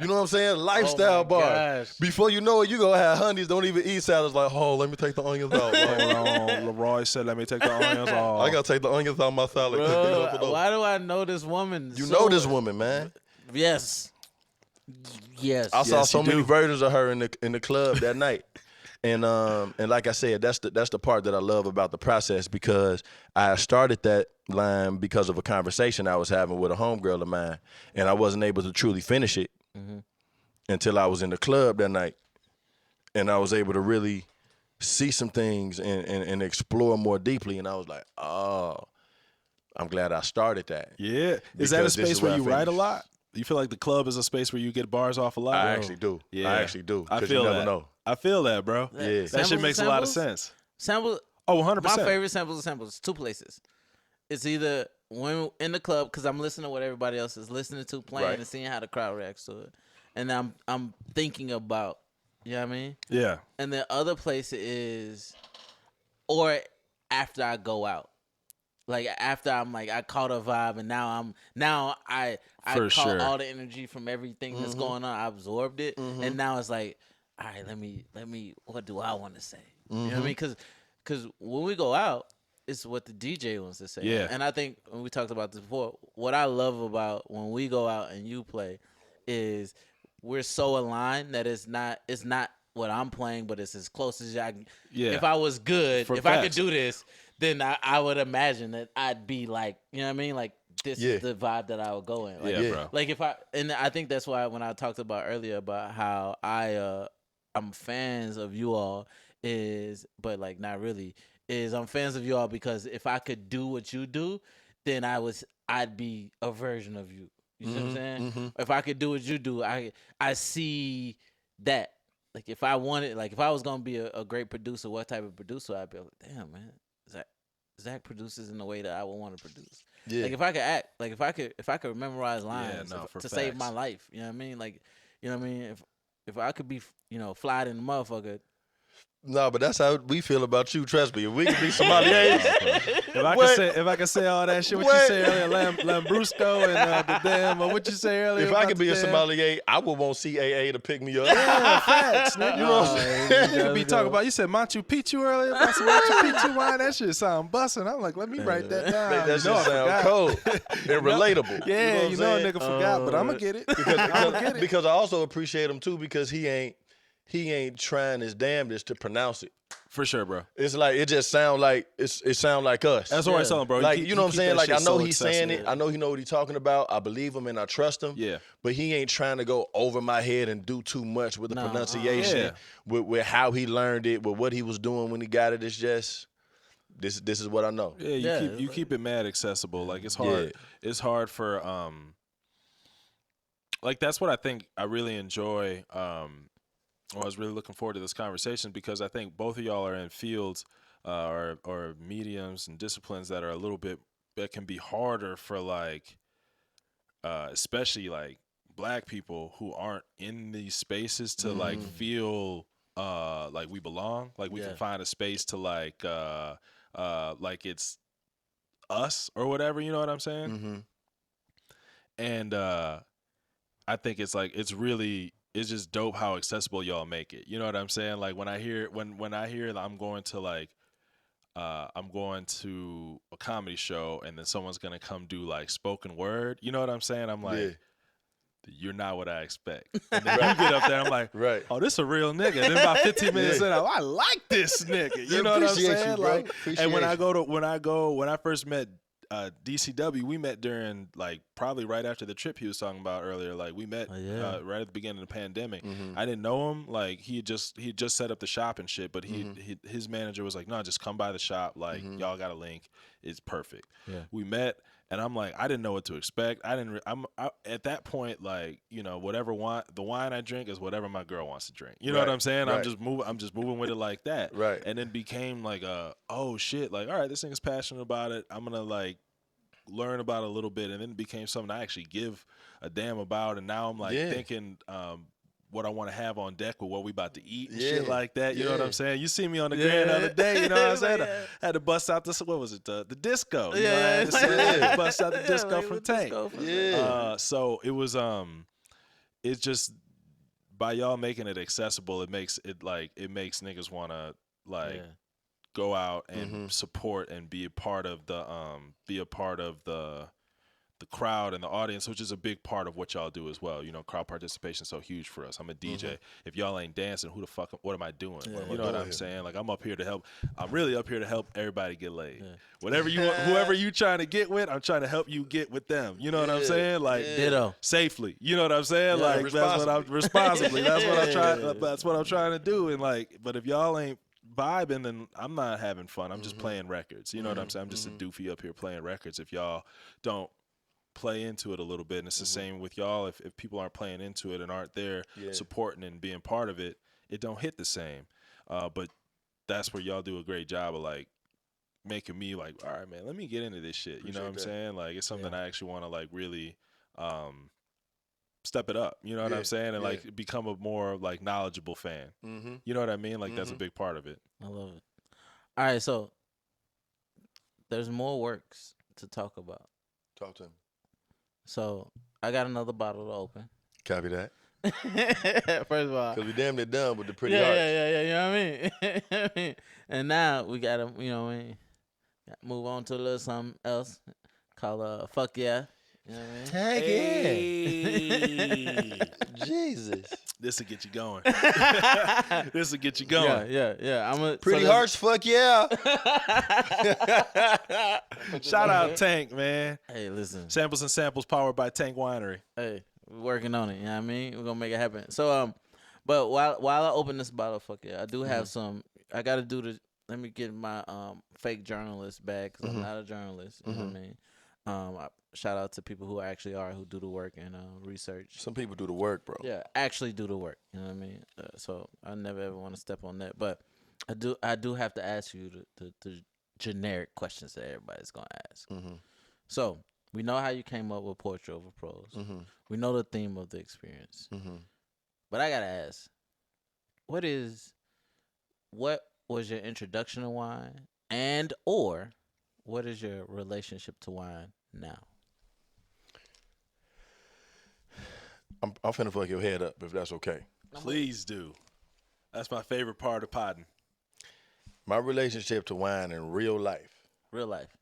You know what I'm saying? Lifestyle bar. gosh. Before you know it, you gonna have honeys don't even eat salads. Like, oh, let me take the onions out. Hold on, LaRoyce said, "Let me take the onions off." I gotta take the onions out of my salad. Bro, why do I know this woman? You know this woman, man. Yes. Yes. I saw Yes, so you many do. versions of her in the club that night. And like I said, that's the part that I love about the process, because I started that line because of a conversation I was having with a homegirl of mine, and I wasn't able to truly finish it until I was in the club that night, and I was able to really see some things and explore more deeply, and I was like, oh, I'm glad I started that. Yeah. Is that a Because this space is where where you I write a finish. lot? You feel like the club is a space where you get bars off a lot? I actually do. Yeah. I actually do. I 'Cause feel you never that. know. I feel that, bro. Yeah. That shit makes a lot of Samples? sense. Sample. Oh, 100%. My favorite samples, two places. It's either when in the club, because I'm listening to what everybody else is listening to, playing, Right. and seeing how the crowd reacts to it, and I'm thinking about, you know what I mean. Yeah. And the other place is, or after I go out, like after I'm like I caught a vibe, and now I For caught sure. all the energy from everything that's going on. I absorbed it, and now it's like, all right, let me. What do I want to say? You know what I mean? Because when we go out, it's what the DJ wants to say. Yeah. And I think when we talked about this before, what I love about when we go out and you play is we're so aligned that it's not what I'm playing, but it's as close as I can. Yeah. If I was good, For if I could facts. do this, then I would imagine that I'd be like, you know what I mean? Like this Yeah. is the vibe that I would go in. Like, Yeah, bro. like if I think that's why when I talked about earlier about how I'm fans of you all but like not really I'm fans of you all because if I could do what you do, then I'd be a version of you. You see what I'm saying? If I could do what you do, I see that. Like if I was gonna be a great producer, what type of producer I'd be like, damn man, Zach produces in the way that I would want to produce. Yeah. Like if I could act, like if I could memorize lines for to save my facts. life, you know what I mean? Like, you know what I mean? If I could be, fly in the motherfucker. No, but that's how we feel about you. Trust me. If we could be sommeliers, If I could say all that shit, what you What? say earlier, Lambrusco and the damn, what you say earlier? if I about could the be a damn- sommelier, I would want CAA to pick me up. Yeah, facts, nigga. You know what I'm saying? You be talking about, you said Machu Picchu earlier, about some Machu Picchu wine. That shit sound busting. I'm like, let me write that down. Make that You shit know I sound forgot. cold and relatable. Yeah, what I'm you know a saying? nigga forgot, but I'm gonna get it. Because I also appreciate him too, because he ain't trying his damnedest to pronounce it. For sure, bro. It's like it just sound like it sound like us. That's what I'm telling, bro. Like, you know what I'm saying? Like, I know he's he's saying it. I know he know what he's talking about. I believe him and I trust him. Yeah. But he ain't trying to go over my head and do too much with the pronunciation, Yeah. with how he learned it, with what he was doing when he got it. It's just this is what I know. Yeah, you keep it mad accessible. Like it's hard. Yeah. It's hard for like that's what I think I really enjoy. I was really looking forward to this conversation because I think both of y'all are in fields or mediums and disciplines that are a little bit that can be harder for like especially like black people who aren't in these spaces to like feel like we belong, like we can find a space to like it's us or whatever, you know what I'm saying? Mm-hmm. And I think it's like it's just dope how accessible y'all make it. You know what I'm saying? Like when I hear that I'm going to a comedy show and then someone's gonna come do like spoken word. You know what I'm saying? I'm like, you're not what I expect. And then you get up there, I'm like, Right. oh, this a real nigga. And then about 15 minutes in, I like this nigga. You know what I'm Appreciate saying? you, bro. Like, and when Appreciate I first met DCW, we met during like probably right after the trip he was talking about earlier. Like we met right at the beginning of the pandemic. I didn't know him. Like he just set up the shop and shit. But his manager was like, no, just come by the shop. Like y'all got a link. It's perfect. Yeah. We met. And I'm like, I didn't know what to expect. I'm at that point, like, you know, whatever the wine I drink is whatever my girl wants to drink. You know what I'm saying? Right. I'm just moving with it like that. Right. And then became like oh shit, like, all right, this thing is passionate about it. I'm gonna like learn about it a little bit, and then it became something I actually give a damn about. And now I'm like thinking what I want to have on deck with what we about to eat and shit like that. You know what I'm saying? You see me on the grand the other day, you know what I'm saying? I had to bust out what was it? The disco. You know what I had to bust out the disco from Tank. Yeah. So it was it's just by y'all making it accessible, it makes niggas want to like go out and support and be a part of the crowd and the audience, which is a big part of what y'all do as well. You know, crowd participation is so huge for us. I'm a DJ. If y'all ain't dancing, what am I doing? You know what I'm saying? Like, I'm up here to help. I'm really up here to help everybody get laid. Whatever you want, whoever you trying to get with, I'm trying to help you get with them. You know what I'm saying? Like, safely. You know what I'm saying? Like, responsibly. That's what I'm trying to do. And like, but if y'all ain't vibing, then I'm not having fun. I'm just playing records. You know what I'm saying? I'm just a doofy up here playing records. If y'all don't play into it a little bit, and it's the same with y'all. If people aren't playing into it and aren't there supporting and being part of it, it don't hit the same. But that's where y'all do a great job of like making me like, all right, man, let me get into this shit. You know what I'm saying? Like, it's something I actually want to like really step it up. You know what I'm saying? And like become a more like knowledgeable fan. You know what I mean? Like that's a big part of it. I love it. All right, so there's more works to talk about. Talk to him. So I got another bottle to open. Copy that. First of all, because we damn near done with the pretty hearts. Yeah. You know what I mean? And now we gotta, you know what I mean? Move on to a little something else called Fuck Yeah. You know what I mean? Tag Hey. Jesus. This will get you going. This will get you going. Yeah. I'm a pretty hearts. Fuck yeah. Shout out Tank, man. Hey, listen. Samples and Samples powered by Tank Winery. Hey, we're working on it. You know what I mean? We're gonna make it happen. So but while I open this bottle of Fuck Yeah, I do have some. I gotta do the. Let me get my fake journalist bag because I'm not a journalist. You know what I mean? Shout out to people who actually are, who do the work and research. Some people do the work, bro. Yeah, actually do the work. You know what I mean? So I never ever want to step on that. But I do have to ask you the generic questions that everybody's gonna ask. So we know how you came up with Portrait Over Prose. We know the theme of the experience. But I gotta ask, what was your introduction to wine, and or what is your relationship to wine now? I'm finna fuck your head up if that's okay. Please do. That's my favorite part of podding. My relationship to wine in real life. Real life.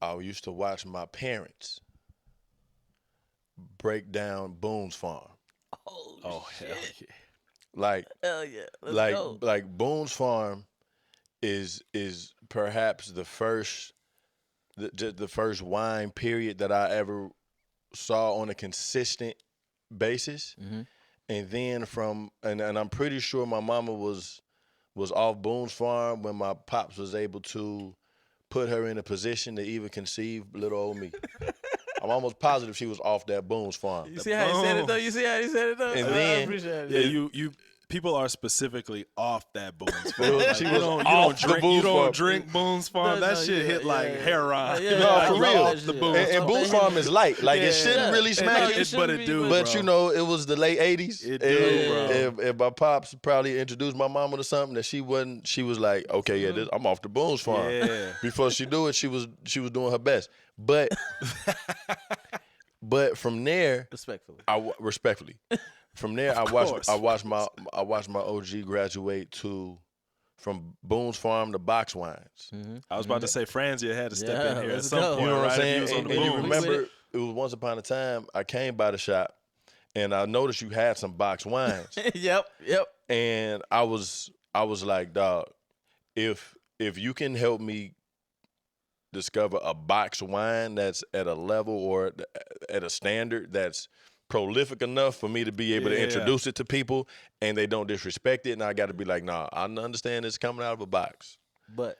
I used to watch my parents break down Boons Farm. Oh hell yeah. Like, hell yeah. Let's go. Like Boons Farm is perhaps the first wine period that I ever saw on a consistent basis. And then and I'm pretty sure my mama was off Boons Farm when my pops was able to put her in a position to even conceive little old me. I'm almost positive she was off that Boons Farm. You see how he said it though? And then, I appreciate it. Yeah, you people are specifically off that Boons Farm. Well, she was off the Boons You don't Farm. drink Boons Farm. That shit hit like heroin. No, for real. Off the Boons. And Boons Farm is light. Like, it shouldn't really smack you. But it do, But bro. you know, it was the late 80s. It do, bro. If my pops probably introduced my mama to something that she was like, okay, yeah, I'm off the Boons Farm. Yeah. Before she do it, she was doing her best. But from there, respectfully. From there, I watched my OG graduate from Boons Farm to box wines. I was about to say Franzia had to step in here at let's some go. point. You know what right? I'm saying? He was on And the you Boons. remember, it was once upon a time I came by the shop, and I noticed you had some box wines. Yep. And I was like, dog, if you can help me discover a box wine that's at a level or at a standard that's prolific enough for me to be able to introduce it to people and they don't disrespect it, and I got to be like, nah, I understand it's coming out of a box. But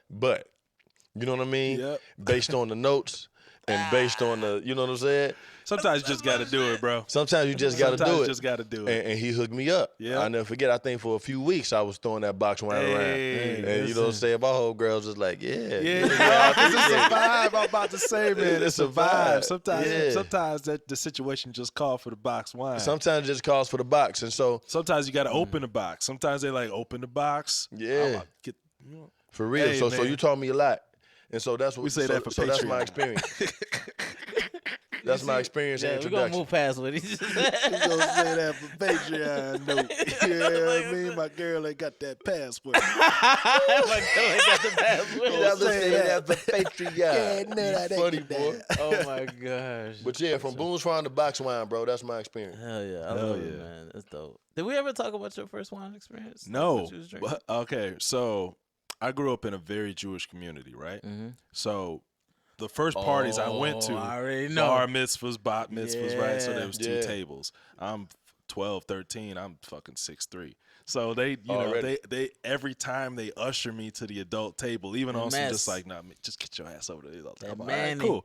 You know what I mean? Yep. Based on the notes and based on the, you know what I'm saying? Sometimes you just got to do it, bro. Sometimes you just got to do Sometimes it. you just got to do it. And he hooked me up. Yeah. I'll never forget, I think for a few weeks I was throwing that box wine around. And you know what I'm saying? My whole girl was just like, Yeah, it's a vibe. I'm about to say, man, it's a vibe. Sometimes that the situation just called for the box wine. Sometimes it just calls for the box. And so Sometimes you got to open the box. Sometimes they like open the box. Yeah. Get, you know. for real. Hey, so you taught me a lot. And so that's what We say that for so that's my Patreon. experience. That's my experience and Yeah, we're gonna introduction. move past what he just You said. gonna say that for Patreon, no? Yeah, I mean, my girl ain't got that password. My girl ain't got the password. Y'all say say that. that for Patreon. Yeah, no, You that ain't funny, that. boy. Oh my gosh. But yeah, from Boons Farm to box wine, bro. That's my experience. Hell yeah, I Hell love it, yeah. man. That's dope. Did we ever talk about your first wine experience? Like, No. what you was drinking? But, okay, so I grew up in a very Jewish community, right? Mm-hmm. So the first parties I went to, I already know. bar mitzvahs, bat mitzvahs, right? So there was two Yeah. tables. I'm 12, 13. I'm fucking 6'3". So they, Already. they every time they usher me to the adult table, even The on some mess. just like, nah, just get your ass over to the adult That table. All right, Manny. cool.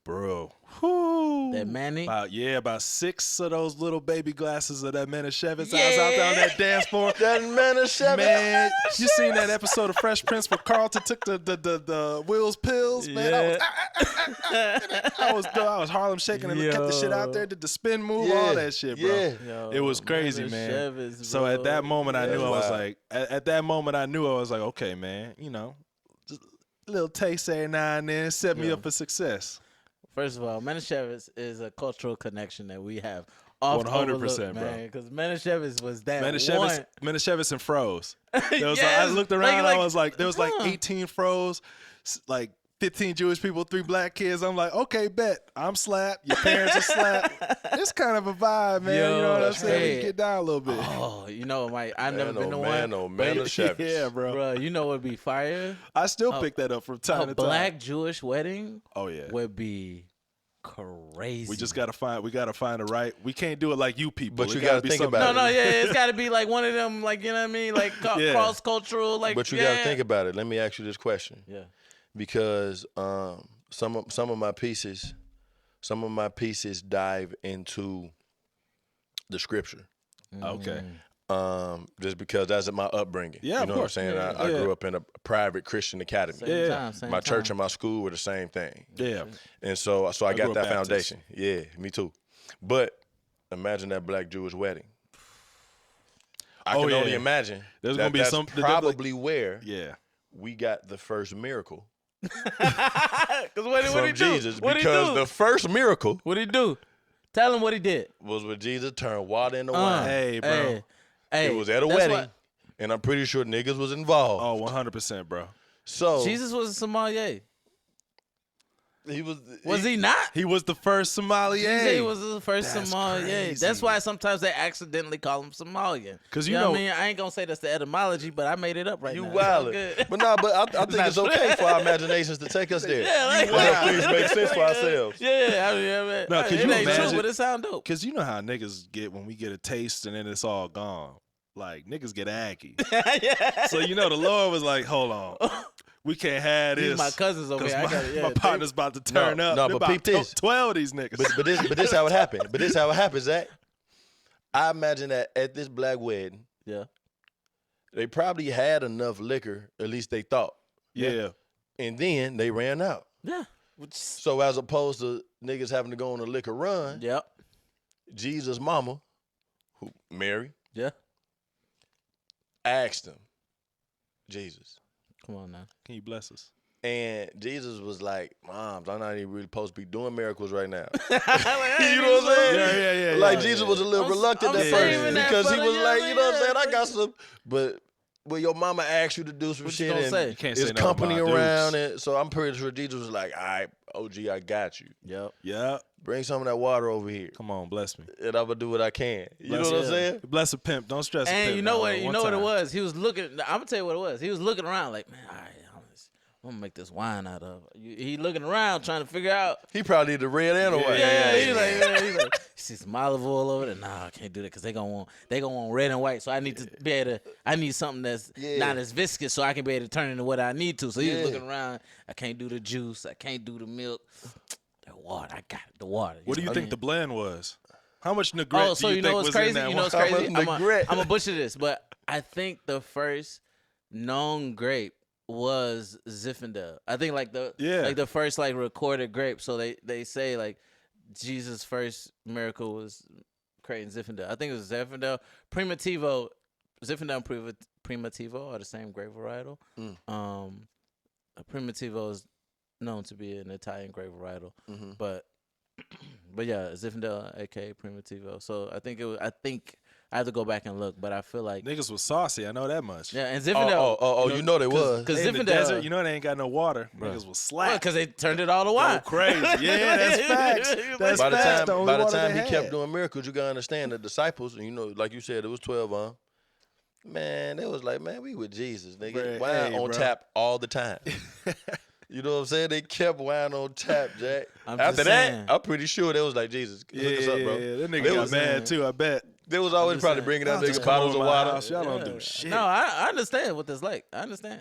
Bro. Whoo. That Manny? About 6 of those little baby glasses of that Manischewitz. I was out there on that dance floor. That Manischewitz. Man, you seen that episode of Fresh Prince where Carlton took the Will's pills? Man, I was Harlem shaking and kept the shit out there, did the spin move, all that shit, bro. Yeah. Yo, It was crazy, man. Manischewitz, So at that bro. moment, I knew I was wild. like, at that moment, I knew I was like, okay, man, just a little taste every now and then set me up for success. First of all, Manischewitz is a cultural connection that we have. 100%, bro. man. Because Manischewitz was that one. Manischewitz and froze. There was Yes. I looked around, Like, I was like, there was like huh. 18 froze, like 15 Jewish people, 3 black kids. I'm like, okay, bet. I'm slapped. Your parents are slapped. It's kind of a vibe, man. Yo, you know what I'm that's saying? We great. can get down a little bit. Oh, Mike, I've never been to man, one. oh, but- Manischewitz. Yeah, bro. Bro, you know what would be fire? I still pick that up from time A to black time. Jewish wedding Oh yeah. would be crazy. We just gotta find a right. We can't do it like you people. But It you gotta gotta be think something- about No, yeah, it's got to be like one of them, like, you know what I mean? Like Yeah. cross cultural, like. But you yeah. gotta think about it. Let me ask you this question. Yeah. Because some of my pieces dive into the scripture. Okay. Just because that's my upbringing. Yeah, you of know course. what I'm saying? Yeah, I yeah. grew up in a private Christian academy. Same time, same My time. church and my school were the same thing. Yeah. And so I grew got up that Baptist. foundation. Yeah, me too. But imagine that black Jewish wedding. I Oh, can yeah. only imagine There's that gonna be that's some- probably where Yeah. we got the first miracle Because what from he do? Jesus. What he Because do? the first miracle What he do? Tell him what he did. was when Jesus turned water into wine. Hey, bro. Hey, It was at a that's wedding, what- and I'm pretty sure niggas was involved. Oh, 100%, bro. So Jesus was a sommelier. he was. Was he not? He was the first sommelier. He was the first That's sommelier. crazy. That's why sometimes they accidentally call him sommelier. 'Cause you you know what know- I mean, I ain't gonna say that's the etymology, but I made it up right You now. It's all wildin'. good. But no, but I think Not it's okay for our imaginations to take us there. Yeah, like, Let things make sense for ourselves. Yeah, I mean, No, could it you ain't imagine- true, but it sound dope. Because you know how niggas get when we get a taste and then it's all gone. Like, niggas get aggy. Yeah. So, the Lord was like, hold on. We can't have These this. my cousins over 'cause here. I my, got it. Yeah, my they- partner's about to turn No, up. no, There but about peep this. 12 of these niggas. But this how it happened. But this how it happens, Zach. I imagine that at this black wedding, Yeah. they probably had enough liquor, at least they thought. yeah. And then they ran out. Yeah. So as opposed to niggas having to go on a liquor run, Yep. Jesus' mama, Mary, Yeah. asked him, Jesus. Come on now. Can you bless us? And Jesus was like, Moms, I'm not even really supposed to be doing miracles right now. You You know what I'm saying? Yeah. Like Jesus was a little reluctant I'm at saving first that because he for was the like, young you know what I'm saying? man. I got some, but your mama asked you to do some What you shit gonna and say? You can't say it's no company about around dudes. it. So I'm pretty sure Jesus was like, all right, OG, I got you. Yep. Yeah. Bring some of that water over here, Come on, bless me. and I'm gonna do what I can. You know Bless what I'm you. saying? Bless a pimp. Don't stress a And pimp. you know now, what? one You know what it time. was? He was looking. I'm gonna tell you what it was. He was looking around like, man, all right, I'm gonna make this wine out of. He looking around trying to figure out. He probably did the red and the white. Yeah, he's like, see some olive oil over there. Nah, I can't do that because they gonna want red and white. So I need to be able to. I need something that's not as viscous, so I can be able to turn into what I need to. So he was looking around. I can't do the juice. I can't do the milk. The water. I got it. The water. What do you think the blend was? How much Negrette Oh, so do you you know think what's was crazy? in that You know one? what's crazy? I'm Negrette. gonna butcher this, but I think the first known grape was Zinfandel. I think like the first like recorded grape. So they say like Jesus' first miracle was creating Zinfandel. I think it was Zinfandel. Primitivo, Zinfandel and Primitivo are the same grape varietal. Primitivo is known to be an Italian grape varietal, but But yeah, Zinfandel, aka Primitivo. So I think I have to go back and look, but I feel like Niggas was saucy. I know that much. yeah, and Zinfandel. You know they was. Because They in the Zinfandel, desert, you know they ain't got no water. Niggas was slack. because they turned it all to Go wine. crazy. Yeah, that's facts. That's By the facts. time, only by the water time they he kept had. doing miracles, you gotta understand the disciples. And you know, like you said, it was 12 on. Man, they was like, man, we with Jesus, nigga. Bruh, Wine hey, on bro. tap all the time. You know what I'm saying? They kept wine on tap, Jack. I'm After just that, saying. I'm pretty sure they was like, Jesus, hook us up, bro. Yeah, that nigga They got was mad too, I bet. They was always just probably saying. bringing out Y'all just niggas come bottles over of my water. house, y'all don't do shit. No, I understand what that's like. I understand.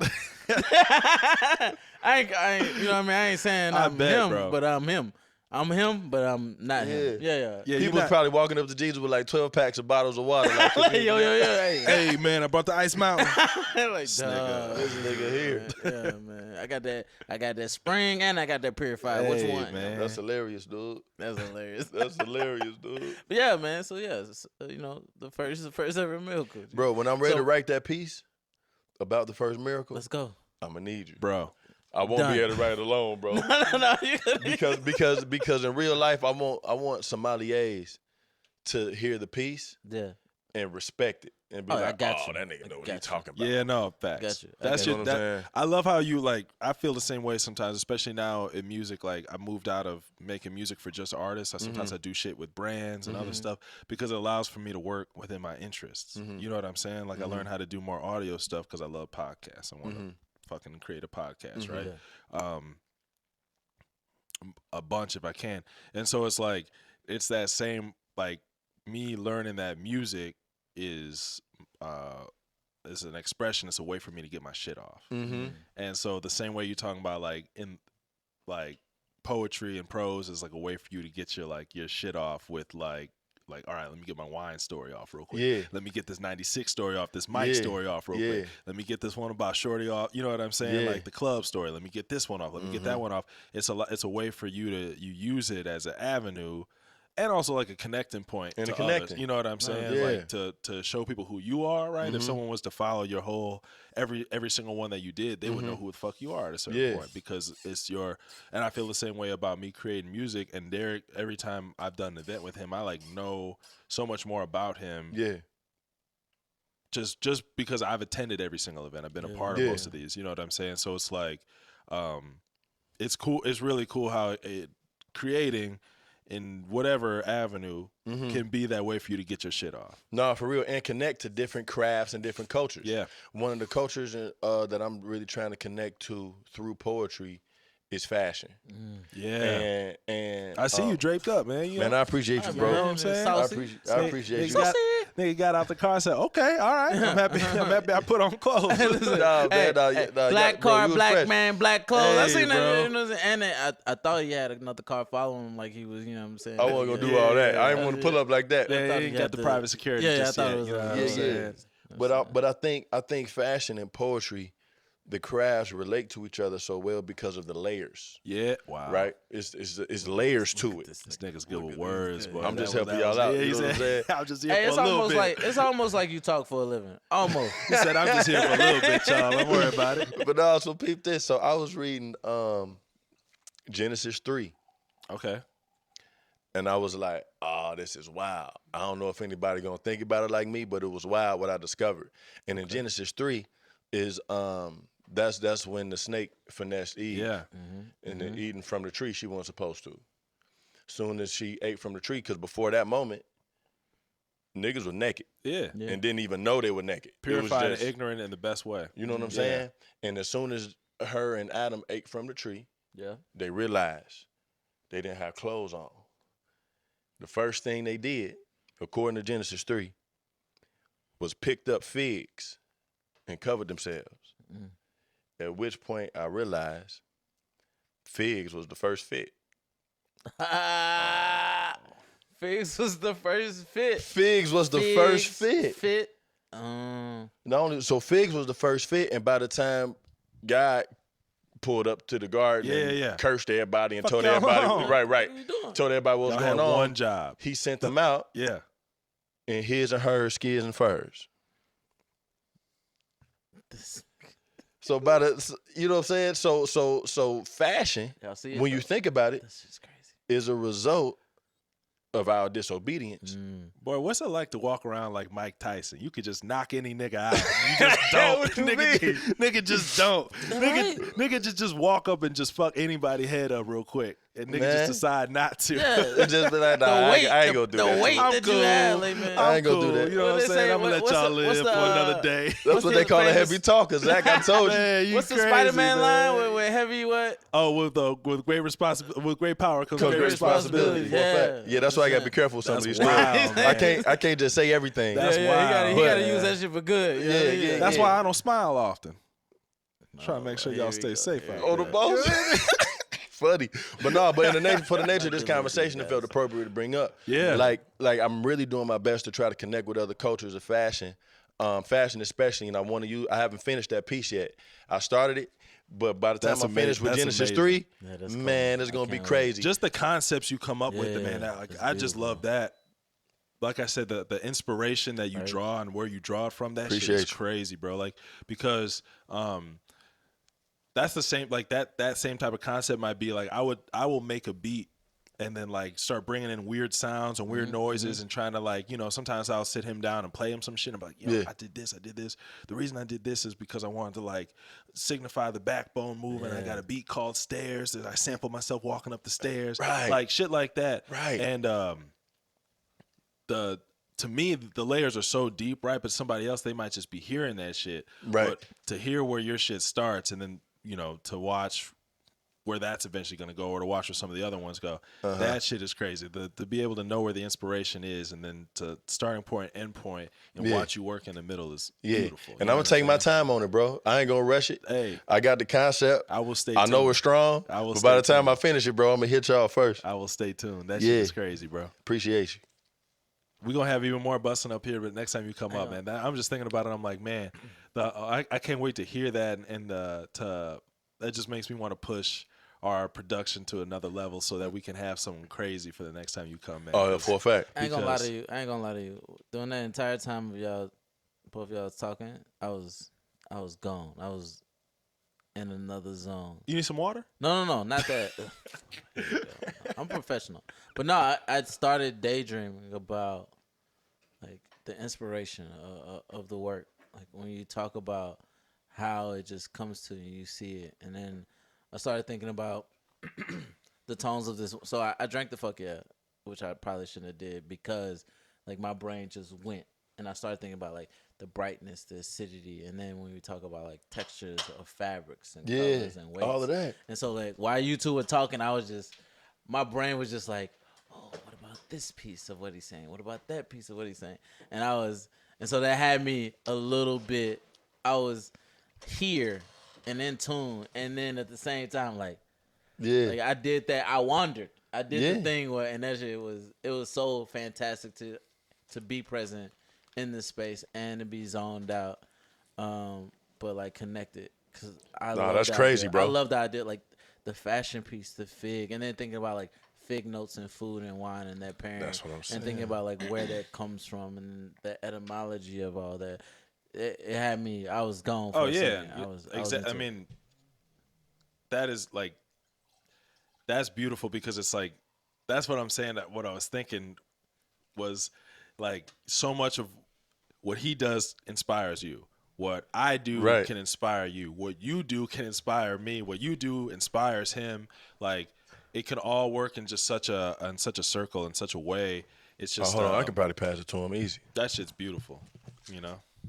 I ain't, you know what I mean? I ain't saying I I'm bet, him, bro. but I'm him. I'm him, but I'm not him. Yeah. Yeah, People was probably walking up to Jesus with like 12 packs of bottles of water. Like, yo, hey. Hey man, I brought the ice mountain. Like, This duh. This nigga here. Yeah, man. I got that spring and I got that purified. Which Hey, one? man. That's hilarious, dude. That's hilarious. That's hilarious, dude. But yeah, man. So yeah, you know, the first ever miracle. Bro, when I'm ready So- to write that piece about the first miracle, Let's go. I'm gonna need you. Bro. I won't Done. be able to write it alone, bro. No, you could. because in real life, I want sommeliers to hear the piece Yeah. and respect it and be Oh, I like, got oh, you. that nigga know what got he's you. talking about. Yeah, no, facts. Got you. I That got shit. you. Know what I'm saying? I love how you like. I feel the same way sometimes, especially now in music. Like I moved out of making music for just artists. Sometimes I do shit with brands and other stuff because it allows for me to work within my interests. You know what I'm saying? Like I learned how to do more audio stuff because I love podcasts. I want to fucking create a podcast, right? A bunch if I can. And so it's like it's that same like me learning that music is an expression. It's a way for me to get my shit off. And so the same way you're talking about like in like poetry and prose is like a way for you to get your shit off with like all right, let me get my wine story off real quick. Yeah. Let me get this 96 story off, this Mike Yeah. story off real quick. Yeah. Let me get this one about Shorty off. You know what I'm saying? Yeah. Like the club story. Let me get this one off. Let me get that one off. It's a way for you use it as an avenue and also like a connecting point And to a connecting. others. You know what I'm saying? yeah. Like to show people who you are, right? If someone was to follow your whole every single one that you did, they would know who the fuck you are at a certain Yeah. point because it's your. And I feel the same way about me creating music. And Derek, every time I've done an event with him, I like know so much more about him. Yeah. Just because I've attended every single event, I've been a part of Yeah. most of these. You know what I'm saying? So it's like, it's cool. It's really cool how creating in whatever avenue can be that way for you to get your shit off. No, for real, and connect to different crafts and different cultures. Yeah. One of the cultures that I'm really trying to connect to through poetry is fashion. Yeah. And I see you draped up, man. You Man, know, I appreciate you, Hey, bro. you know what I'm saying? I appreciate you. Nigga got out the car and said, "Okay, all right, I'm happy. I'm happy. I put on clothes." Nah, man, Black bro, car, you was black fresh. man, black clothes. I Hey, seen bro. that. You know what I'm saying? And then I thought he had another car following him, like he was. You know what I'm saying? I wasn't gonna do all that. I didn't want to pull up like that. Yeah, thought he he ain't had got the to- private security. Yeah, just I thought yet, it was. you know what I'm Yeah, saying? But I think fashion and poetry, the crafts relate to each other so well because of the layers. Yeah, wow. Right? It's layers to it. This nigga's good with words, bro. I'm just That was- helping that was- y'all out, Yeah, you he know what I'm said, saying? I'm just here Hey, for it's a little almost bit. like you talk for a living. Almost. He said, "I'm just here for a little bit, y'all. Don't worry about it." But also peep this. So I was reading Genesis 3. Okay. And I was like, oh, this is wild. I don't know if anybody gonna think about it like me, but it was wild what I discovered. And in Genesis 3 is that's when the snake finessed Eve. Yeah. And then eating from the tree she wasn't supposed to. Soon as she ate from the tree, because before that moment, niggas were naked Yeah. and didn't even know they were naked. It was Purified just- and ignorant in the best way. You know what I'm Yeah. saying? And as soon as her and Adam ate from the tree, Yeah. they realized they didn't have clothes on. The first thing they did, according to Genesis 3, was picked up figs and covered themselves. At which point I realized figs was the first fit. Figs was the first fit. Figs was the first fit. Fit. Not only so figs was the first fit, and by the time God pulled up to the garden and cursed everybody and told y'all everybody on. right. What are you doing? Told everybody what was Y'all going had on. one job. He sent them out Yeah. in his and hers, skids and furs. So you know what I'm saying? So fashion, Y'all see it, when you though? think about it, That's just crazy. is a result of our disobedience. Boy, what's it like to walk around like Mike Tyson? You could just knock any nigga out. You just don't. What you nigga just don't. Right. Nigga just walk up and just fuck anybody head up real quick. And nigga Man. just decide not to. Yeah. Just be like, nah, The weight, I ain't gonna do that. the weight I'm that cool. you have, like, man. I ain't gonna do that. You know what I'm What they saying? say? I'm gonna let What's y'all the- live what's for the, another day. That's What's what the they call a famous- heavy talker, Zach. I told you. Man, you What's the crazy, Spider-Man man. line with heavy what? Oh, with great power comes Comes great great responsibility. responsibility. For a fact. Yeah, that's why I gotta be careful with some of That's these wild, stories. man. I can't just say everything. That's He wild. gotta But- use that shit for good. You know what I mean? Yeah. That's why I don't smile often. Trying to make sure here y'all we stay go. safe Here out we Oh, there. the boss. Funny, but no, but for the nature of this I do conversation, believe it felt that. appropriate to bring up. Yeah. like I'm really doing my best to try to connect with other cultures of fashion, fashion especially. And I haven't finished that piece yet. I started it, but by the time That's I finish with that's Genesis amazing. 3, Yeah, that's cool. man, it's I gonna be can't crazy. Just the concepts you come up with, Yeah, man. it's I just beautiful. love that. Like I said, the inspiration that you Right. draw and where you draw it from, that shit Appreciate is you. crazy, bro. Like, because that's the same, like that same type of concept might be like, I will make a beat and then like start bringing in weird sounds and weird noises and trying to like, sometimes I'll sit him down and play him some shit. I'm like, yo, Yeah. I did this. The reason I did this is because I wanted to like signify the backbone movement. I got a beat called Stairs that I sampled myself walking up the stairs. Right. Like shit like that. Right. And to me, the layers are so deep, right? But somebody else, they might just be hearing that shit. Right. But to hear where your shit starts and then, to watch where that's eventually going to go or to watch where some of the other ones go, that shit is crazy. To be able to know where the inspiration is and then to starting point, end point, and Yeah. watch you work in the middle is Yeah, beautiful. and I'm gonna take my time on it, bro. I ain't gonna rush it. Hey. I got the concept. I will stay I know tuned. it's strong. I will But by the stay time I tuned. finish it, bro, I'm gonna hit y'all first. I will stay tuned. That Yeah. shit is crazy, bro. Appreciate you. We're going to have even more busting up here, but next time you come up, man, I'm just thinking about it. I'm like, man, I can't wait to hear that. And that just makes me want to push our production to another level so that we can have something crazy for the next time you come, man. Oh, yeah, for a fact. I ain't gonna lie Because- to you. During that entire time of both of y'all was talking, I was gone. I was in another zone. You need some water? No, not that. Here we go. I'm professional, but no, I started daydreaming about like the inspiration of the work. Like when you talk about how it just comes to you, you see it, and then I started thinking about the tones of this. So I drank the fuck yeah, which I probably shouldn't have did because like my brain just went, and I started thinking about like the brightness, the acidity, and then when we talk about like textures of fabrics and Yeah, colors and weights, all of that. and so like while you two were talking, my brain was just like, oh, what about this piece of what he's saying? What about that piece of what he's saying? And so that had me a little bit. I was here and in tune, and then at the same time, like I did that. I wandered. I did the thing where, and that shit was so fantastic to be present in this space and to be zoned out, but like connected. Cause that's crazy, bro. I love the idea, like the fashion piece, the fig, and then thinking about like fig notes in food and wine and that pairing. That's what I'm saying. And thinking about like where that comes from and the etymology of all that. It had me. I was gone. For Oh a yeah, second. I was exactly. I into it. mean, that is like, that's beautiful because it's like, that's what I'm saying. That what I was thinking was like so much of what he does inspires you. What I do Right. can inspire you. What you do can inspire me. What you do inspires him. Like it can all work in just such a circle in such a way. It's just Hold on, I could probably pass it to him easy. that shit's beautiful.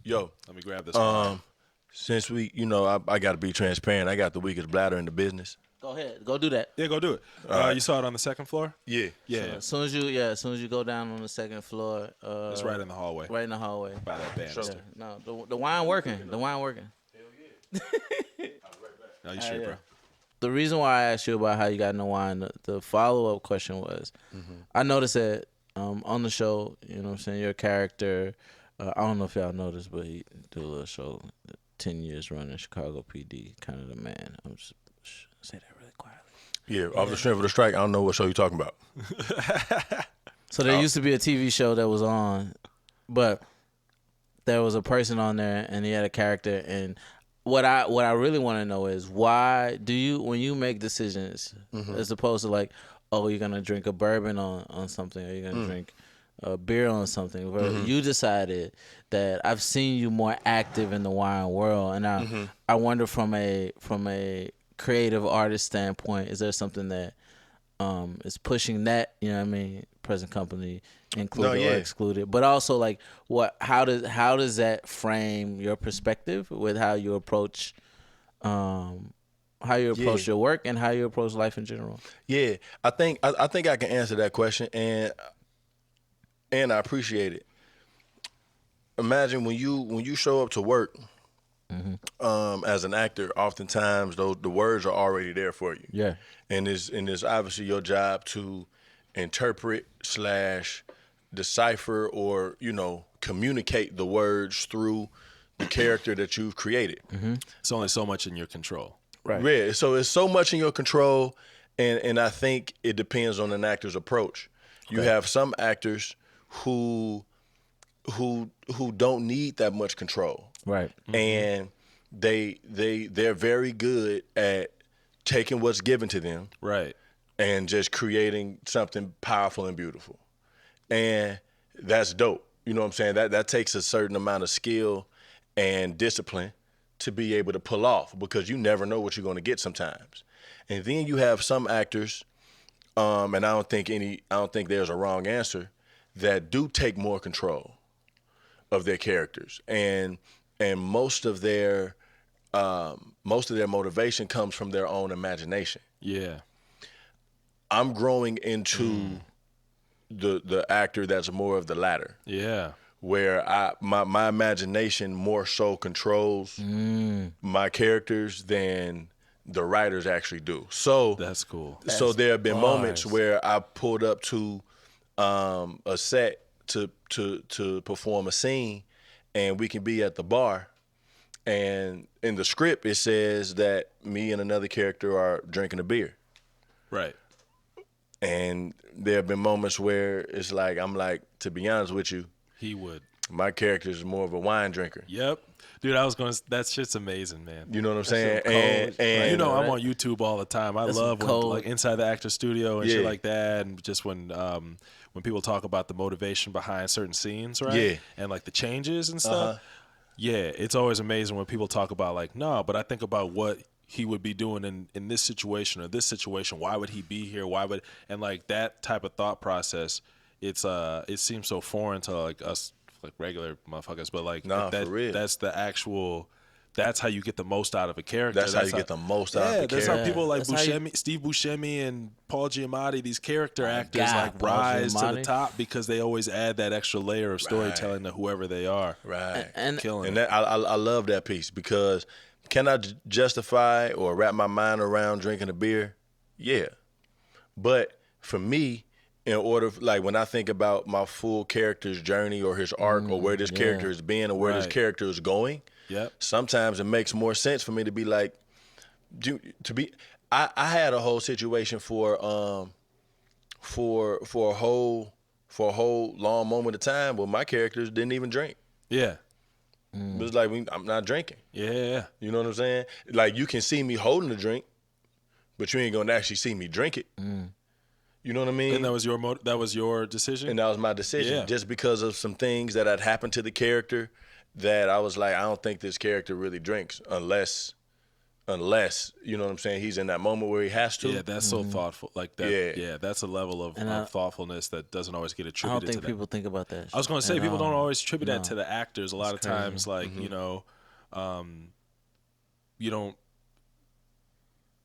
Yo, Let me grab this one. since we, I got to be transparent. I got the weakest bladder in the business. Go ahead. Go do that. Yeah, go do it. You saw it on the second floor? Yeah. Yeah. As soon as you go down on the second floor, It's right in the hallway. right in the hallway. By that banister. Yeah. No, the wine working. The wine working. No, you straight, yeah. bro. The reason why I asked you about how you got in the wine, the follow up question was, I noticed that on the show, you know what I'm saying, your character, I don't know if y'all know this, but he do a little show, 10 years running Chicago PD, kind of the man. I'm just say that really quietly. Yeah, off the strength of the strike, I don't know what show you're talking about. So there used to be a TV show that was on, but there was a person on there and he had a character. And what I really want to know is why do you, when you make decisions, as opposed to like, oh, you're gonna drink a bourbon on something, or you're gonna drink a beer on something. Where you decided that I've seen you more active in the wine world, and I wonder from a creative artist standpoint, is there something that is pushing that, you know what I mean, present company included or excluded, but also like how does that frame your perspective with how you approach your work and how you approach life in general? Yeah, I think I can answer that question, and I appreciate it. Imagine when you show up to work as an actor, oftentimes the words are already there for you. Yeah. And it's obviously your job to interpret / decipher or, communicate the words through the character that you've created. It's only so much in your control. Right. Yeah, so it's so much in your control, and I think it depends on an actor's approach. You have some actors who don't need that much control. Right. And they're very good at taking what's given to them, Right. and just creating something powerful and beautiful. And that's dope. You know what I'm saying? That takes a certain amount of skill and discipline to be able to pull off, because you never know what you're going to get sometimes. And then you have some actors, and I don't think there's a wrong answer, that do take more control of their characters, and most of their motivation comes from their own imagination. Yeah. I'm growing into the actor that's more of the latter. Yeah. Where my imagination more so controls my characters than the writers actually do. So That's cool. So there have been moments where I pulled up to a set to perform a scene, and we can be at the bar, and in the script it says that me and another character are drinking a beer. Right. And there have been moments where it's like, I'm like, to be honest with you, He would. my character is more of a wine drinker. Yep. Dude, that shit's amazing, man. You know what I'm saying? cold, And I'm on YouTube all the time. I love when, cold. like, inside the actor studio and shit like that, and just when people talk about the motivation behind certain scenes, right? Yeah. And like the changes and stuff. Yeah, it's always amazing when people talk about like, no, but I think about what he would be doing in this situation or this situation. Why would he be here? And like that type of thought process, it seems so foreign to like us, like regular motherfuckers, but like for real. That's how you get the most out of a character. That's how you get the most out of a That's character. how people like Buscemi, Steve Buscemi and Paul Giamatti, these character actors, God, like Paul rise to the Giamatti. top because they always add that extra layer of storytelling to whoever they are. Right. And Killing And it. that, I love that piece, because can I justify or wrap my mind around drinking a beer? Yeah. But for me, in order, like when I think about my full character's journey or his arc or where this character has been or where this Right. character is going, Yep. sometimes it makes more sense for me to be like, I had a whole situation for a whole long moment of time where my characters didn't even drink. Yeah. It was like, I'm not drinking. Yeah. You know what I'm saying? Like, you can see me holding the drink, but you ain't gonna actually see me drink it. You know what I mean? And that was your decision? And that was my decision, Yeah. just because of some things that had happened to the character that I was like, I don't think this character really drinks unless, you know what I'm saying, he's in that moment where he has to. Yeah, that's so thoughtful. Like that. Yeah. Yeah, that's a level of thoughtfulness that doesn't always get I attributed don't think to people think about that. I was going to say, people don't always attribute that to the actors. A lot of crazy. times, like,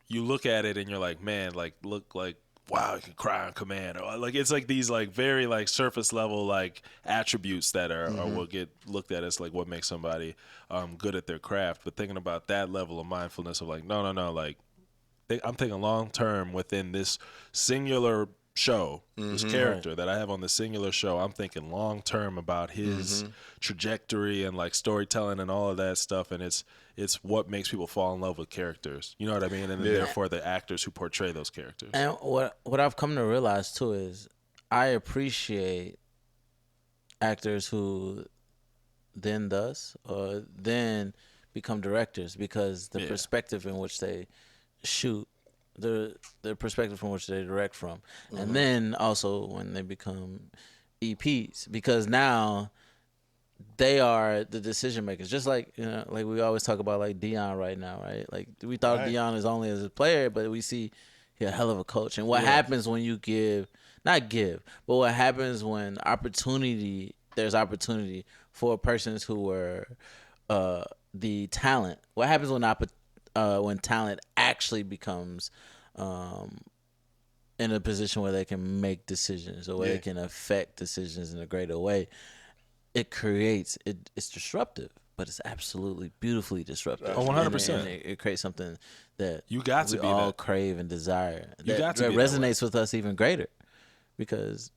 you look at it and you're like, man, like, look like, wow, you can cry on command. Or like, it's like these like very like surface level like attributes that are will get looked at as like what makes somebody good at their craft. But thinking about that level of mindfulness of like, no, like I'm thinking long term within this singular show, this character that I have on the singular show. I'm thinking long term about his trajectory and like storytelling and all of that stuff. And it's what makes people fall in love with characters. You know what I mean? And then therefore the actors who portray those characters. And what I've come to realize too is I appreciate actors who then become directors, because the perspective in which they shoot the perspective from which they direct from, and then also when they become EPs, because now they are the decision makers. Just like like we always talk about like Dion right now, right? Like we thought Dion is only as a player, but we see he's a hell of a coach. And what happens when you but what happens when there's opportunity for persons who were the talent. What happens when talent actually becomes in a position where they can make decisions or where they can affect decisions in a greater way? It's disruptive, but it's absolutely beautifully disruptive. Oh, 100%. And it creates something that You got to we be all that. crave and desire. You got to be that resonates with us even greater, because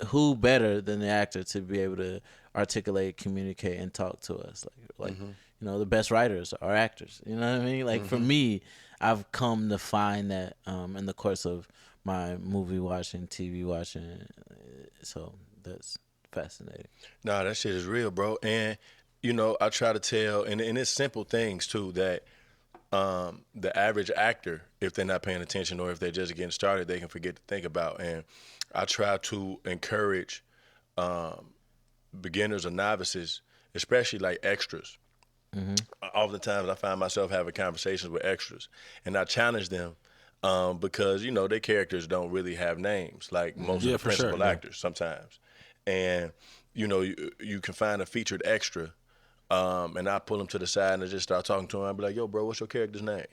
who better than the actor to be able to articulate, communicate, and talk to us? Like the best writers are actors. You know what I mean? Like for me, I've come to find that in the course of my movie watching, TV watching. So that's fascinating. Nah, that shit is real, bro. And I try to tell, and it's simple things too, that the average actor, if they're not paying attention or if they're just getting started, they can forget to think about. And I try to encourage beginners or novices, especially like extras. Oftentimes I find myself having conversations with extras, and I challenge them because their characters don't really have names like most of the principal actors sometimes. And you can find a featured extra, and I pull them to the side and I just start talking to him. I'd be like, "Yo, bro, what's your character's name?"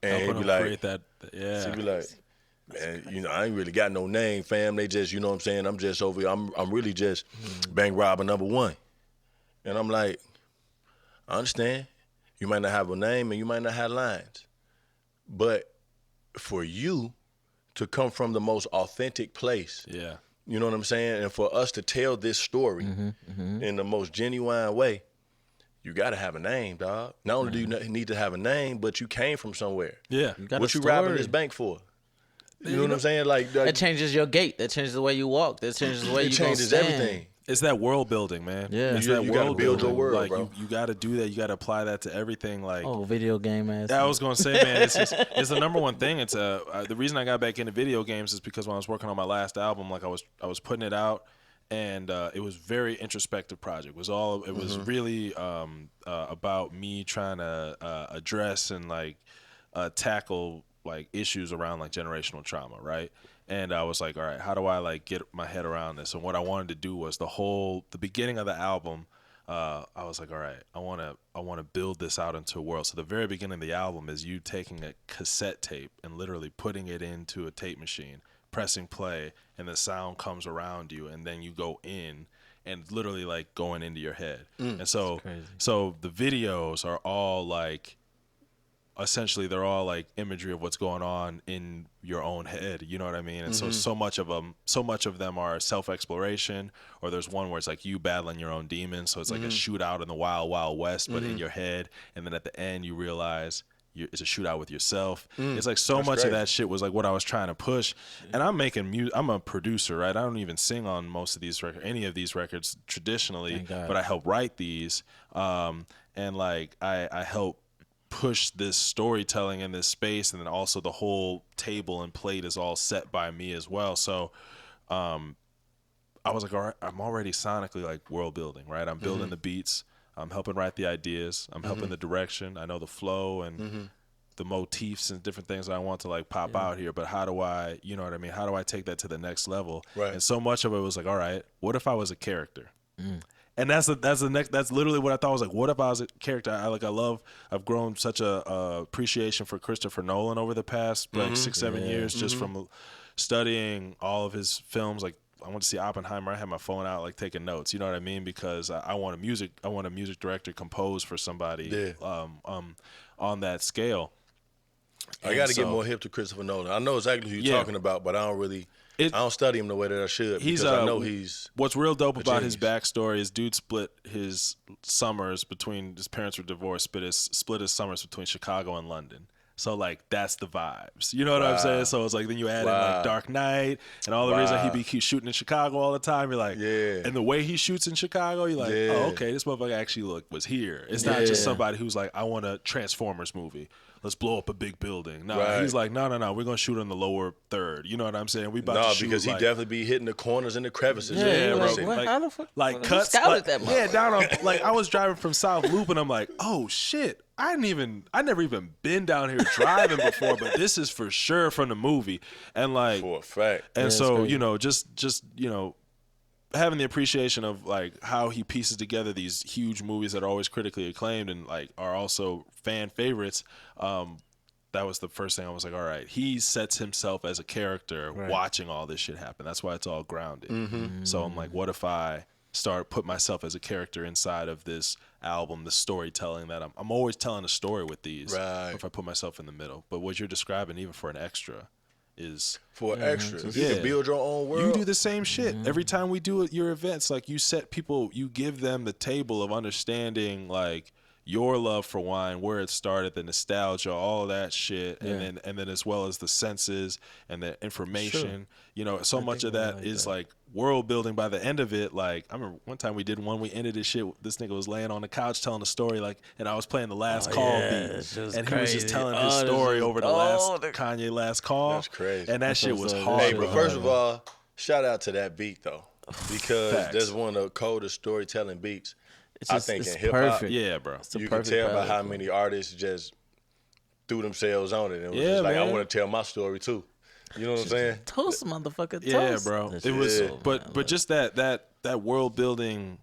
And he'd be like, that. Yeah. So he'd be like, "Man, I ain't really got no name, fam. They just, what I'm saying, I'm just over here. I'm really just bank robber number one." And I'm like, "I understand. You might not have a name and you might not have lines, but for you to come from the most authentic place." Yeah. You know what I'm saying? And for us to tell this story in the most genuine way, you got to have a name, dog. Not only do you need to have a name, but you came from somewhere. Yeah. What you robbing this bank for? You know what I'm saying? Like that changes your gait. That changes the way you walk. That changes the way you changes stand. everything. It's that world building, man. Yeah. It's You that gotta world build building. your world, like bro. you got to do that. You got to apply that to everything. Like Video game ass. I was gonna say, man, it's the number one thing. It's the reason I got back into video games is because when I was working on my last album, like I was putting it out, and it was very introspective project. It was really about me trying to address and tackle like issues around like generational trauma, right? And I was like, all right, how do I like get my head around this? And what I wanted to do was the beginning of the album. I was like, all right, I want to build this out into a world. So the very beginning of the album is you taking a cassette tape and literally putting it into a tape machine, pressing play, and the sound comes around you, and then you go in and literally like going into your head. And so the videos are all like, essentially they're all like imagery of what's going on in your own head, you know what I mean? And so much of them are self-exploration, or there's one where it's like you battling your own demons, so it's like a shootout in the wild west, but in your head, and then at the end you realize it's a shootout with yourself. It's like so much of that shit was like what I was trying to push. And I'm making music. I'm a producer, right? I don't even sing on most of these records, any of these records traditionally, but I help write these, and like I help push this storytelling in this space, and then also the whole table and plate is all set by me as well. So I was like, all right, I'm already sonically like world building, right? I'm building the beats, I'm helping write the ideas, I'm helping the direction, I know the flow and the motifs and different things that I want to like pop out here, but how do I, you know what I mean, how do I take that to the next level? Right. And so much of it was like, all right, what if I was a character? And that's literally what I thought. Was like, what if I was a character? I've grown such a appreciation for Christopher Nolan over the past like 6-7 years, just from studying all of his films. Like I went to see Oppenheimer. I had my phone out, like taking notes. You know what I mean? Because I want a music director compose for somebody on that scale. I got to get more hip to Christopher Nolan. I know exactly who you're talking about, but I don't study him the way that I should, because I know he's. What's real dope about his backstory is dude split his summers between, his parents were divorced, split his summers between Chicago and London. So like that's the vibes, you know what I'm saying? So it's like then you add in like Dark Knight and all the reason he be shooting in Chicago all the time. You're like, and the way he shoots in Chicago, you're like, oh okay, this motherfucker actually was here. It's not just somebody who's like, I want a Transformers movie. let's blow up a big building. No, Right. he's like, no, we're gonna shoot on the lower third. You know what I'm saying? We about to shoot because he like, definitely be hitting the corners and the crevices. Yeah, you're bro. like, what? Like- How the fuck? like who cuts, scouted like, that yeah, motherfucker? down on like I was driving from South Loop and I'm like, oh shit, I never even been down here driving before, but this is for sure from the movie, and like, For a fact. and it's so crazy. you know, just you know, having the appreciation of like how he pieces together these huge movies that are always critically acclaimed and like are also fan favorites. That was the first thing I was like, all right, he sets himself as a character watching all this shit happen. That's why it's all grounded. So I'm like, what if I put myself as a character inside of this album, the storytelling that I'm always telling a story with these. Right. If I put myself in the middle. But what you're describing, even for an extra, is For an extra. If you Yeah. can build your own world. you do the same shit every time we do your events. Like you set people, you give them the table of understanding like your love for wine, where it started, the nostalgia, all of that shit, and then as well as the senses and the information. You know, so much of that is like world building. By the end of it, like I remember one time we did one, we ended this shit. This nigga was laying on the couch telling a story, like, and I was playing the Last Call beat, that shit was and he was just crazy. telling Oh, his that story shit was- over the Kanye Last Call. That's crazy. And that shit was so hard. Hey, Hey, but first of all, shout out to that beat though, because Facts. that's one of the coldest storytelling beats. It's I just, think it's in hip hop, perfect. Yeah, bro. It's the you can perfect tell by balance, how man. many artists just threw themselves on it and was Yeah, just like, I man. want to tell my story too. You know what I'm saying? Toast, motherfucker. Yeah, toast. bro. That It shit was, so, but man, but just that world building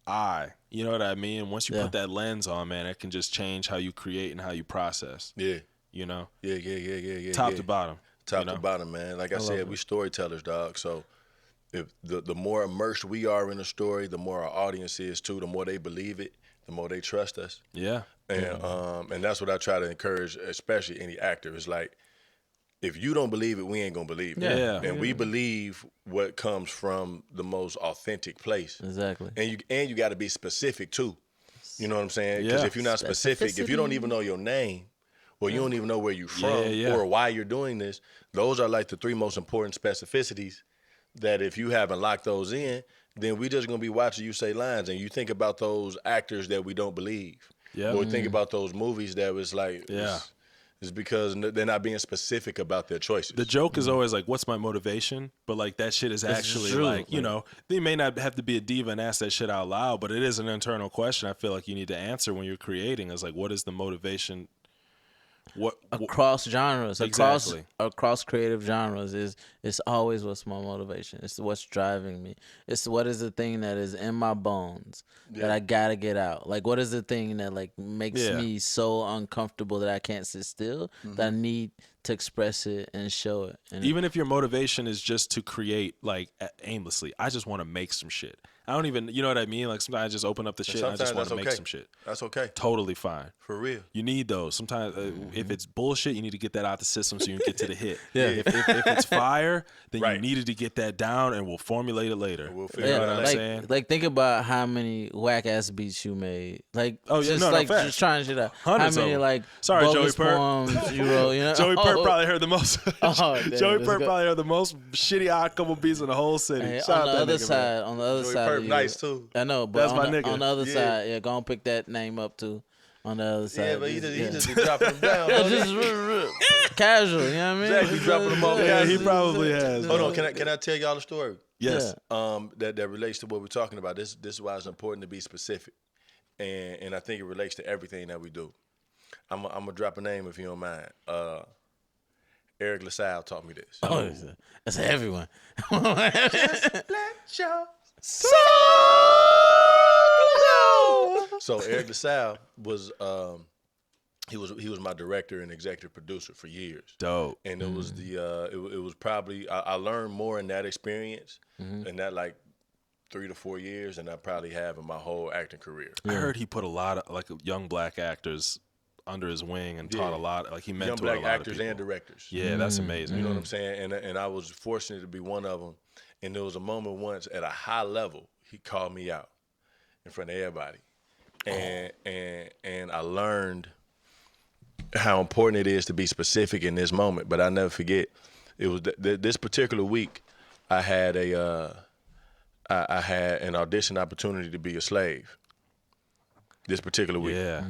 eye. You know what I mean? Once you Yeah. put that lens on, man, it can just change how you create and how you process. Yeah, You know, yeah. top yeah. to bottom. Top you know? to bottom, man. Like I said, we storytellers, dog. So if the more immersed we are in a story, the more our audience is too. The more they believe it, the more they trust us. Yeah, And that's what I try to encourage, especially any actor. Is like, if you don't believe it, we ain't gonna believe it. Yeah. And we believe what comes from the most authentic place. Exactly. And you got to be specific too. You know what I'm saying? Because Yeah. if you're not specific, if you don't even know your name, or you don't even know where you're from, Yeah. or why you're doing this, those are like the three most important specificities. That if you haven't locked those in, then we just gonna be watching you say lines, and you think about those actors that we don't believe, Yeah. or think about those movies that was like, Yeah. it's because they're not being specific about their choices. the joke is always like, "What's my motivation?" But like that shit is actually true. like, you know, they may not have to be a diva and ask that shit out loud, but it is an internal question. I feel like you need to answer when you're creating. Is like, what is the motivation? What Across genres, Exactly. across creative genres, it's always what's my motivation. It's what's driving me. It's what is the thing that is in my bones that I gotta get out. Like what is the thing that like makes Yeah. me so uncomfortable that I can't sit still, that I need to express it and show it. And even if your motivation is just to create like aimlessly, I just want to make some shit. I don't even, you know what I mean? Like sometimes I just open up the shit and I just want to make some shit. That's okay. Totally fine. For real. You need those. Sometimes if it's bullshit, you need to get that out the system so you can get to the hit. Yeah. If it's fire, then Right. you needed to get that down and we'll formulate it later. We'll figure You it know out. what I'm like, saying? like think about how many whack ass beats you made. Like Oh, yeah, just no, like facts. just trying shit out. Hundreds how of many them. like Sorry, Joey bogus Pert. poems you wrote? You know? Joey Pert probably heard the most. Oh, damn, Joey let's Pert go. probably heard the most shitty odd couple beats in the whole city. Hey, Shout on out the that other nigga, side, man. on the other Joey side, Pert of you, nice too. I know, but That's on my the, nigga. on the other Yeah. side, yeah, go and pick that name up too. On the other side, Yeah, but he yeah. just be dropping them down. Yeah, don't he? just casual, you know what I mean? Exactly, dropping them off. Yeah, he probably has. Hold on, can I tell y'all a story? Yes. That relates to what we're talking about. This is why it's important to be specific, and I think it relates to everything that we do. I'm gonna drop a name if you don't mind. Eric LaSalle taught me this. Oh, that's everyone. So Eric LaSalle was he was my director and executive producer for years. Dope. And it was it was probably I learned more in that experience in that like 3 to 4 years than I probably have in my whole acting career. I heard he put a lot of like young black actors under his wing and taught a lot. Like he mentored Young a black lot actors of people. and directors. Yeah, that's amazing. You know what I'm saying? And I was fortunate to be one of them. And there was a moment once at a high level, he called me out in front of everybody. And I learned how important it is to be specific in this moment. But I never forget, it was this particular week, I had I had an audition opportunity to be a slave. This particular week. Yeah.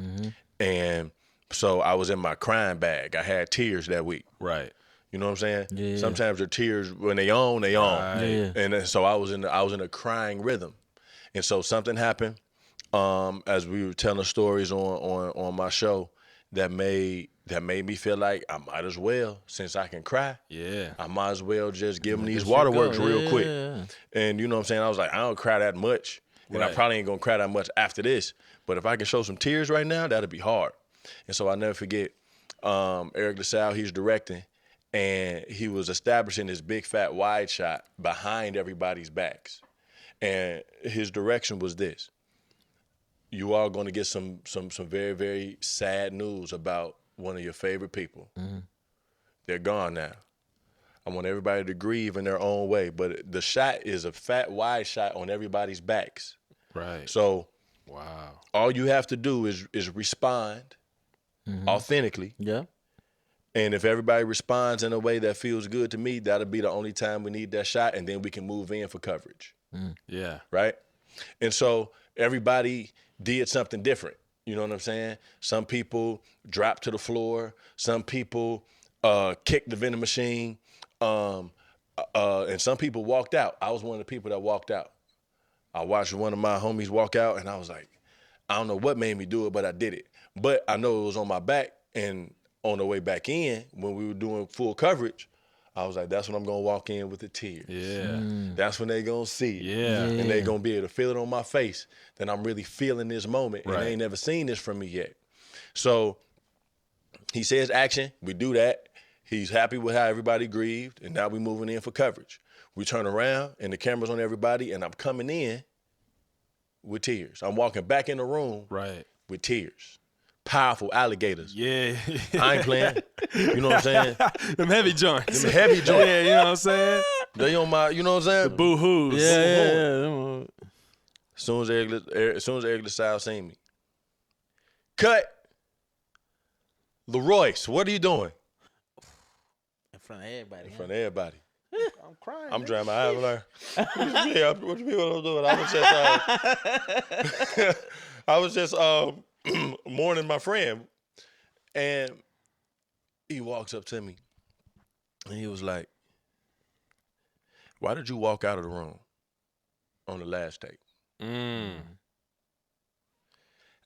And So I was in my crying bag. I had tears that week. Right. You know what I'm saying? Yeah. Sometimes your tears, when they on, they on. Right. Yeah. And then, so I was in a crying rhythm. And so something happened as we were telling stories on my show that made me feel like I might as well, since I can cry. Yeah. I might as well just give them these Just waterworks go. real quick. Yeah. And you know what I'm saying? I was like, I don't cry that much. And I Right. probably ain't gonna cry that much after this. But if I can show some tears right now, that'd be hard. And so I'll never forget Eric LaSalle, he's directing, and he was establishing this big fat wide shot behind everybody's backs. And his direction was this: you are going to get some very, very sad news about one of your favorite people. Mm-hmm. They're gone now. I want everybody to grieve in their own way, but the shot is a fat wide shot on everybody's backs. Right. So Wow. all you have to do is respond authentically. Yeah. And if everybody responds in a way that feels good to me, that'll be the only time we need that shot, and then we can move in for coverage, Yeah. right? And so everybody did something different. You know what I'm saying? Some people dropped to the floor. Some people kicked the vending machine. And some people walked out. I was one of the people that walked out. I watched one of my homies walk out, and I was like, I don't know what made me do it, but I did it. But I know it was on my back, and on the way back in, when we were doing full coverage, I was like, that's when I'm going to walk in with the tears. Yeah. That's when they going to see it. Yeah. And they going to be able to feel it on my face that I'm really feeling this moment, and Right. they ain't never seen this from me yet. So he says action. We do that. He's happy with how everybody grieved, and now we moving in for coverage. We turn around, and the camera's on everybody, and I'm coming in with tears. I'm walking back in the room Right. with tears. Powerful alligators. Yeah. I ain't playing. You know what I'm saying? Them heavy joints. Them heavy joints. Yeah, you know what I'm saying? They on my, you know what I'm saying? Boo-hoos. Yeah. As soon as Eric LaSalle seen me. Cut. LaRoyce, what are you doing? In front of everybody. In front of everybody. I'm crying. I'm drying my eyes. What you mean what I'm doing? I was just mourning my friend. And he walks up to me and he was like, why did you walk out of the room on the last take?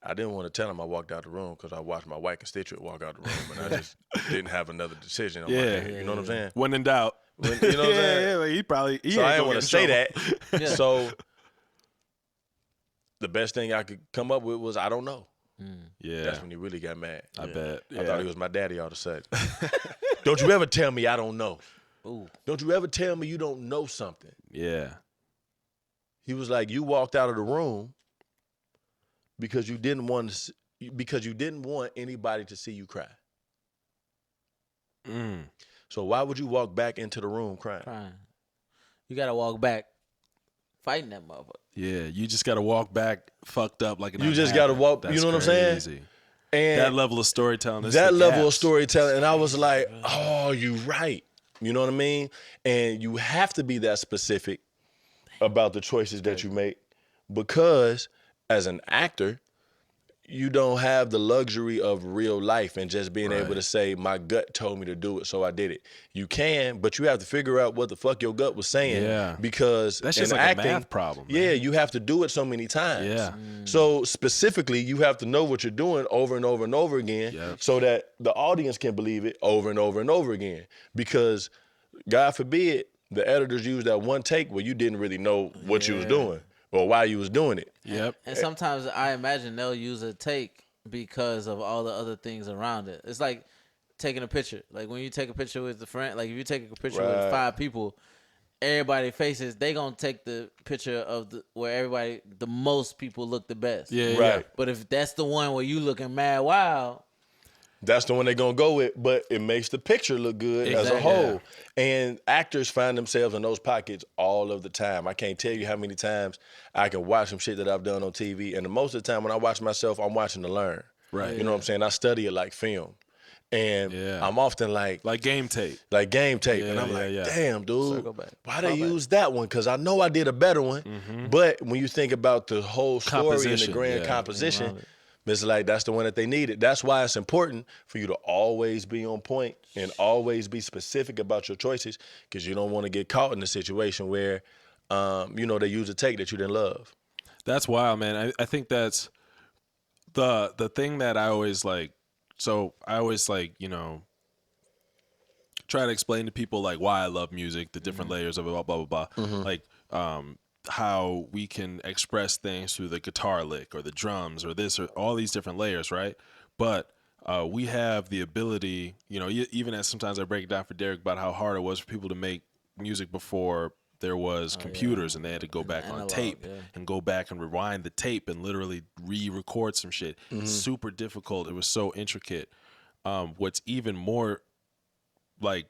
I didn't want to tell him I walked out the room because I watched my white constituent walk out the room, and I just didn't have another decision on my head. You know what I'm saying? When in doubt. You know what I'm saying? Yeah, like he probably. So I didn't want to say that. Yeah. So the best thing I could come up with was, I don't know. Yeah. That's when he really got mad. I bet. I thought he was my daddy all of a sudden. Don't you ever tell me I don't know. Ooh. Don't you ever tell me you don't know something. Yeah. He was like, you walked out of the room because you didn't want anybody to see you cry. So why would you walk back into the room crying? You gotta walk back fighting that motherfucker. Yeah. You just got to walk back fucked up like it You just got gotta walk- you know what I'm saying? saying? And That level of storytelling. That's that the level of gaps. storytelling, and I was like, oh, you right. You know what I mean? And you have to be that specific about the choices that you make, because as an actor, you don't have the luxury of real life and just being able to say, my gut told me to do it, so I did it. You can, but you have to figure out what the fuck your gut was saying. Yeah. Because That's just in like acting, a math problem. Man. yeah, you have to do it so many times. Yeah. So specifically, you have to know what you're doing over and over and over again, Yep. so that the audience can believe it over and over and over again. Because God forbid the editors use that one take where you didn't really know what you was doing or why you was doing it. Yep. And sometimes I imagine they'll use a take because of all the other things around it. It's like taking a picture. Like when you take a picture with the friend, like if you take a picture with Right. 5 people, everybody faces, they gonna take the picture of where the most people look the best. Yeah. Right. Yeah. But if that's the one where you looking mad wild, That's the one they're going to go with, but it makes the picture look good as a Exactly. whole. And actors find themselves in those pockets all of the time. I can't tell you how many times I can watch some shit that I've done on TV, and most of the time when I watch myself, I'm watching to learn. Right. You know what I'm saying? I study it like film. And I'm often like game tape. game tape. And Yeah, I'm yeah, like, yeah. damn, dude, Circle back. why they use that one? Because I know I did a better one. But when you think about the whole story and the Composition, grand yeah. composition, Around it. It's like that's the one that they needed. That's why it's important for you to always be on point and always be specific about your choices, because you don't want to get caught in a situation where, they use a take that you didn't love. That's wild, man. I think that's the thing that I always like. So I always like, try to explain to people like why I love music, the different layers of it, blah, blah, blah, blah. Like, how we can express things through the guitar lick or the drums or this or all these different layers, right? But we have the ability, even as sometimes I break it down for Derek about how hard it was for people to make music before there was computers and they had to go back on tape and go back and rewind the tape and literally re-record some shit. It's super difficult. It was so intricate. What's even more like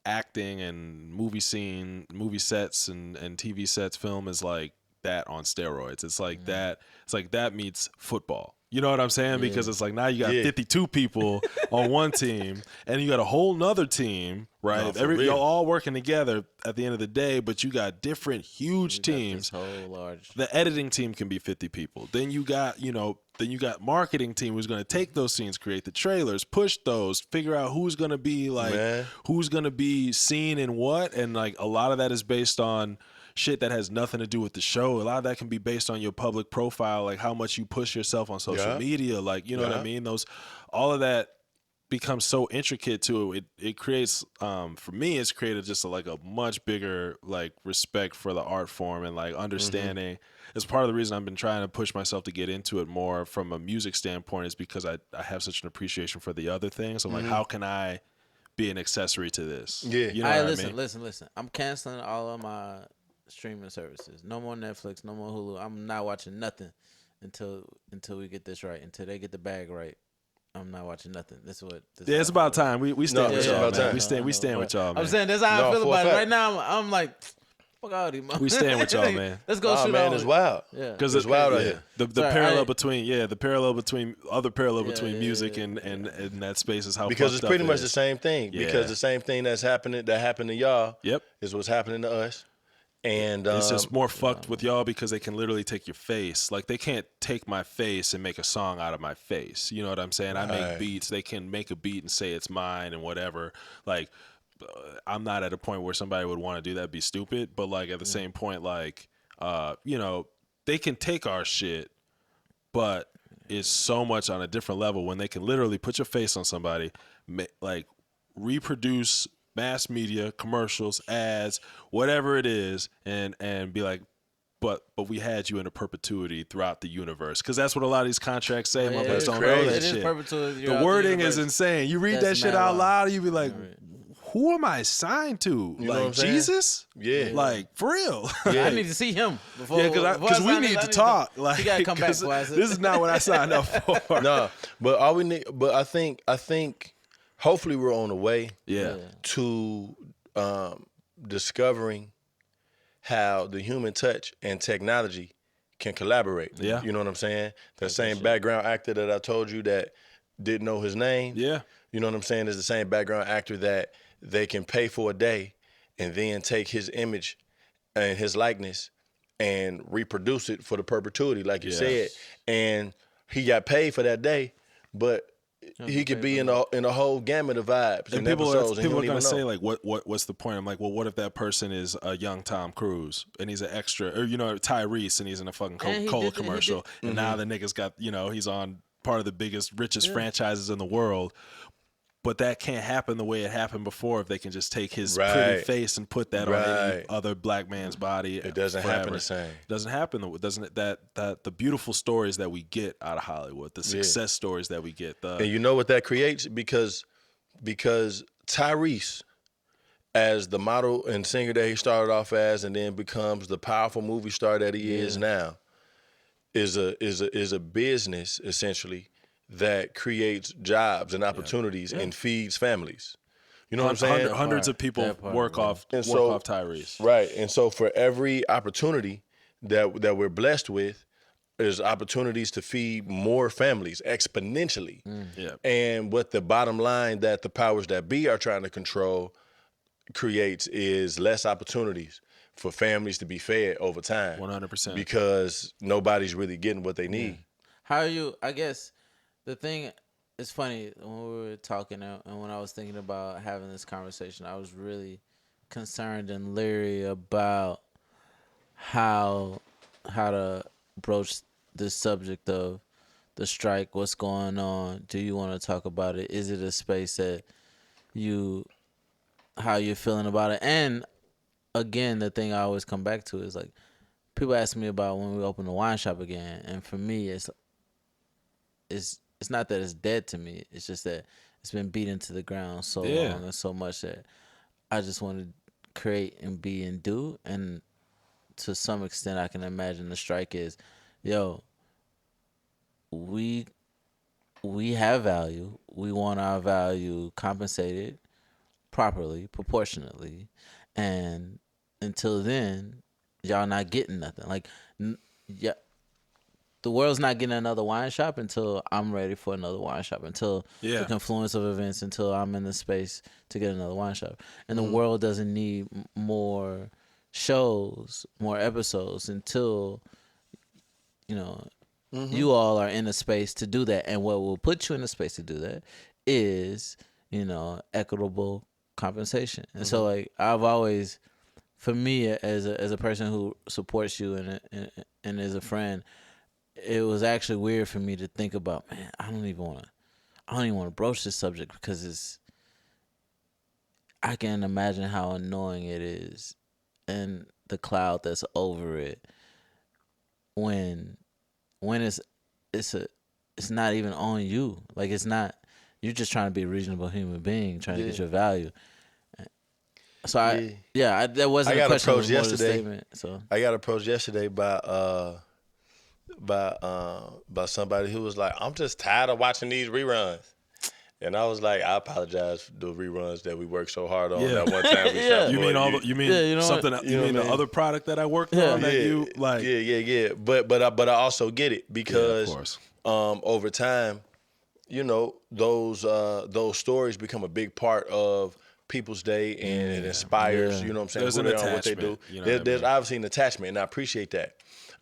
acting and movie sets and TV sets, film is like that on steroids. It's like that. It's like that meets football. You know what I'm saying? Because it's like now you got 52 people on one team, and you got a whole nother team, right? You're all working together at the end of the day, but you got different huge teams. The editing team can be 50 people. Then you got, marketing team who's going to take those scenes, create the trailers, push those, figure out who's going to be who's going to be seen in what, and like a lot of that is based on shit that has nothing to do with the show. A lot of that can be based on your public profile, like how much you push yourself on social media, like what I mean. All of that becomes so intricate to it. It creates, for me, it's created just a much bigger like respect for the art form and like understanding. It's part of the reason I've been trying to push myself to get into it more from a music standpoint, is because I have such an appreciation for the other things. I'm like, how can I be an accessory to this? Yeah. You know what I mean? Listen. I'm canceling all of my streaming services. No more Netflix, no more Hulu. I'm not watching nothing until we get this right. Until they get the bag right, I'm not watching nothing. It's about time. We stand with y'all, man. We stand with y'all, man. I'm saying that's how I feel about it right now. I'm like, fuck all these motherfuckers. We stand with y'all, man. Let's go shoot man, it's wild. Yeah, because it's wild out here. The parallel between music and that space is how, because it's pretty much the same thing. Yeah. Because the same thing that happened to y'all is what's happening to us. And it's just more fucked with y'all because they can literally take your face. Like, they can't take my face and make a song out of my face. You know what I'm saying? I make beats. They can make a beat and say it's mine and whatever. Like, I'm not at a point where somebody would want to do that, be stupid. But like at the same point, like, they can take our shit, but it's so much on a different level when they can literally put your face on somebody, like reproduce mass media, commercials, ads, whatever it is, and be like, but we had you in a perpetuity throughout the universe, because that's what a lot of these contracts say. Motherfuckers don't know that shit. The wording is insane. You read that shit out loud, you be like, who am I signed to? You know like what I'm saying? Jesus? Yeah. Like, for real. Yeah. I need to see him before. Yeah, because we need to talk. Like, he gotta come back. This is not what I signed up for. No, but all we need. But I think. Hopefully we're on the way to discovering how the human touch and technology can collaborate. Yeah. You know what I'm saying? That same background actor that I told you that didn't know his name. Yeah. You know what I'm saying? Is the same background actor that they can pay for a day and then take his image and his likeness and reproduce it for the perpetuity, like you said. And he got paid for that day, but he could be in a whole gamut of vibes and people episodes. People are gonna say like, what's the point? I'm like, well, what if that person is a young Tom Cruise and he's an extra, or Tyrese and he's in a fucking Coca-Cola commercial, and now the nigga's got he's on part of the biggest, richest franchises in the world. But that can't happen the way it happened before if they can just take his pretty face and put that on any other black man's body. It doesn't happen the same. It doesn't happen. Doesn't it? That the beautiful stories that we get out of Hollywood, the success stories that we get. And you know what that creates? Because Tyrese, as the model and singer that he started off as and then becomes the powerful movie star that he is now, is a business, essentially, that creates jobs and opportunities and feeds families. You know what I'm saying? Hundreds of people work off Tyrese. Right. And so for every opportunity that we're blessed with, there's opportunities to feed more families exponentially. Yeah. And what the bottom line that the powers that be are trying to control creates is less opportunities for families to be fed over time. 100%. Because nobody's really getting what they need. How are you? I guess the thing is funny when we were talking and when I was thinking about having this conversation, I was really concerned and leery about how to broach this subject of the strike. What's going on? Do you want to talk about it? Is it a space that how you're feeling about it? And again, the thing I always come back to is like people ask me about when we open the wine shop again, and for me, it's not that it's dead to me. It's just that it's been beat into the ground so long and so much that I just want to create and be and do. And to some extent, I can imagine the strike is, yo, we have value. We want our value compensated properly, proportionately, and until then, y'all not getting nothing. Like, yeah, the world's not getting another wine shop until I'm ready for another wine shop, until the confluence of events, until I'm in the space to get another wine shop. And the world doesn't need more shows, more episodes until, you all are in a space to do that. And what will put you in a space to do that is, equitable compensation. And so, like, I've always, for me, as a person who supports you and is a friend, it was actually weird for me to think about, man, I don't even want to broach this subject because I can imagine how annoying it is and the cloud that's over it when it's not even on you. Like, it's not, you're just trying to be a reasonable human being, trying to get your value. So that wasn't a question. Approached yesterday. Statement, so I got approached yesterday by somebody who was like, I'm just tired of watching these reruns. And I was like, I apologize for the reruns that we worked so hard on that one time. We shot You mean the other product that I worked on that you like? Yeah. But I also get it because of course. Over time, those stories become a big part of people's day, and it inspires. You know what I'm saying? There's an attachment. What they do. There's obviously an attachment, and I appreciate that.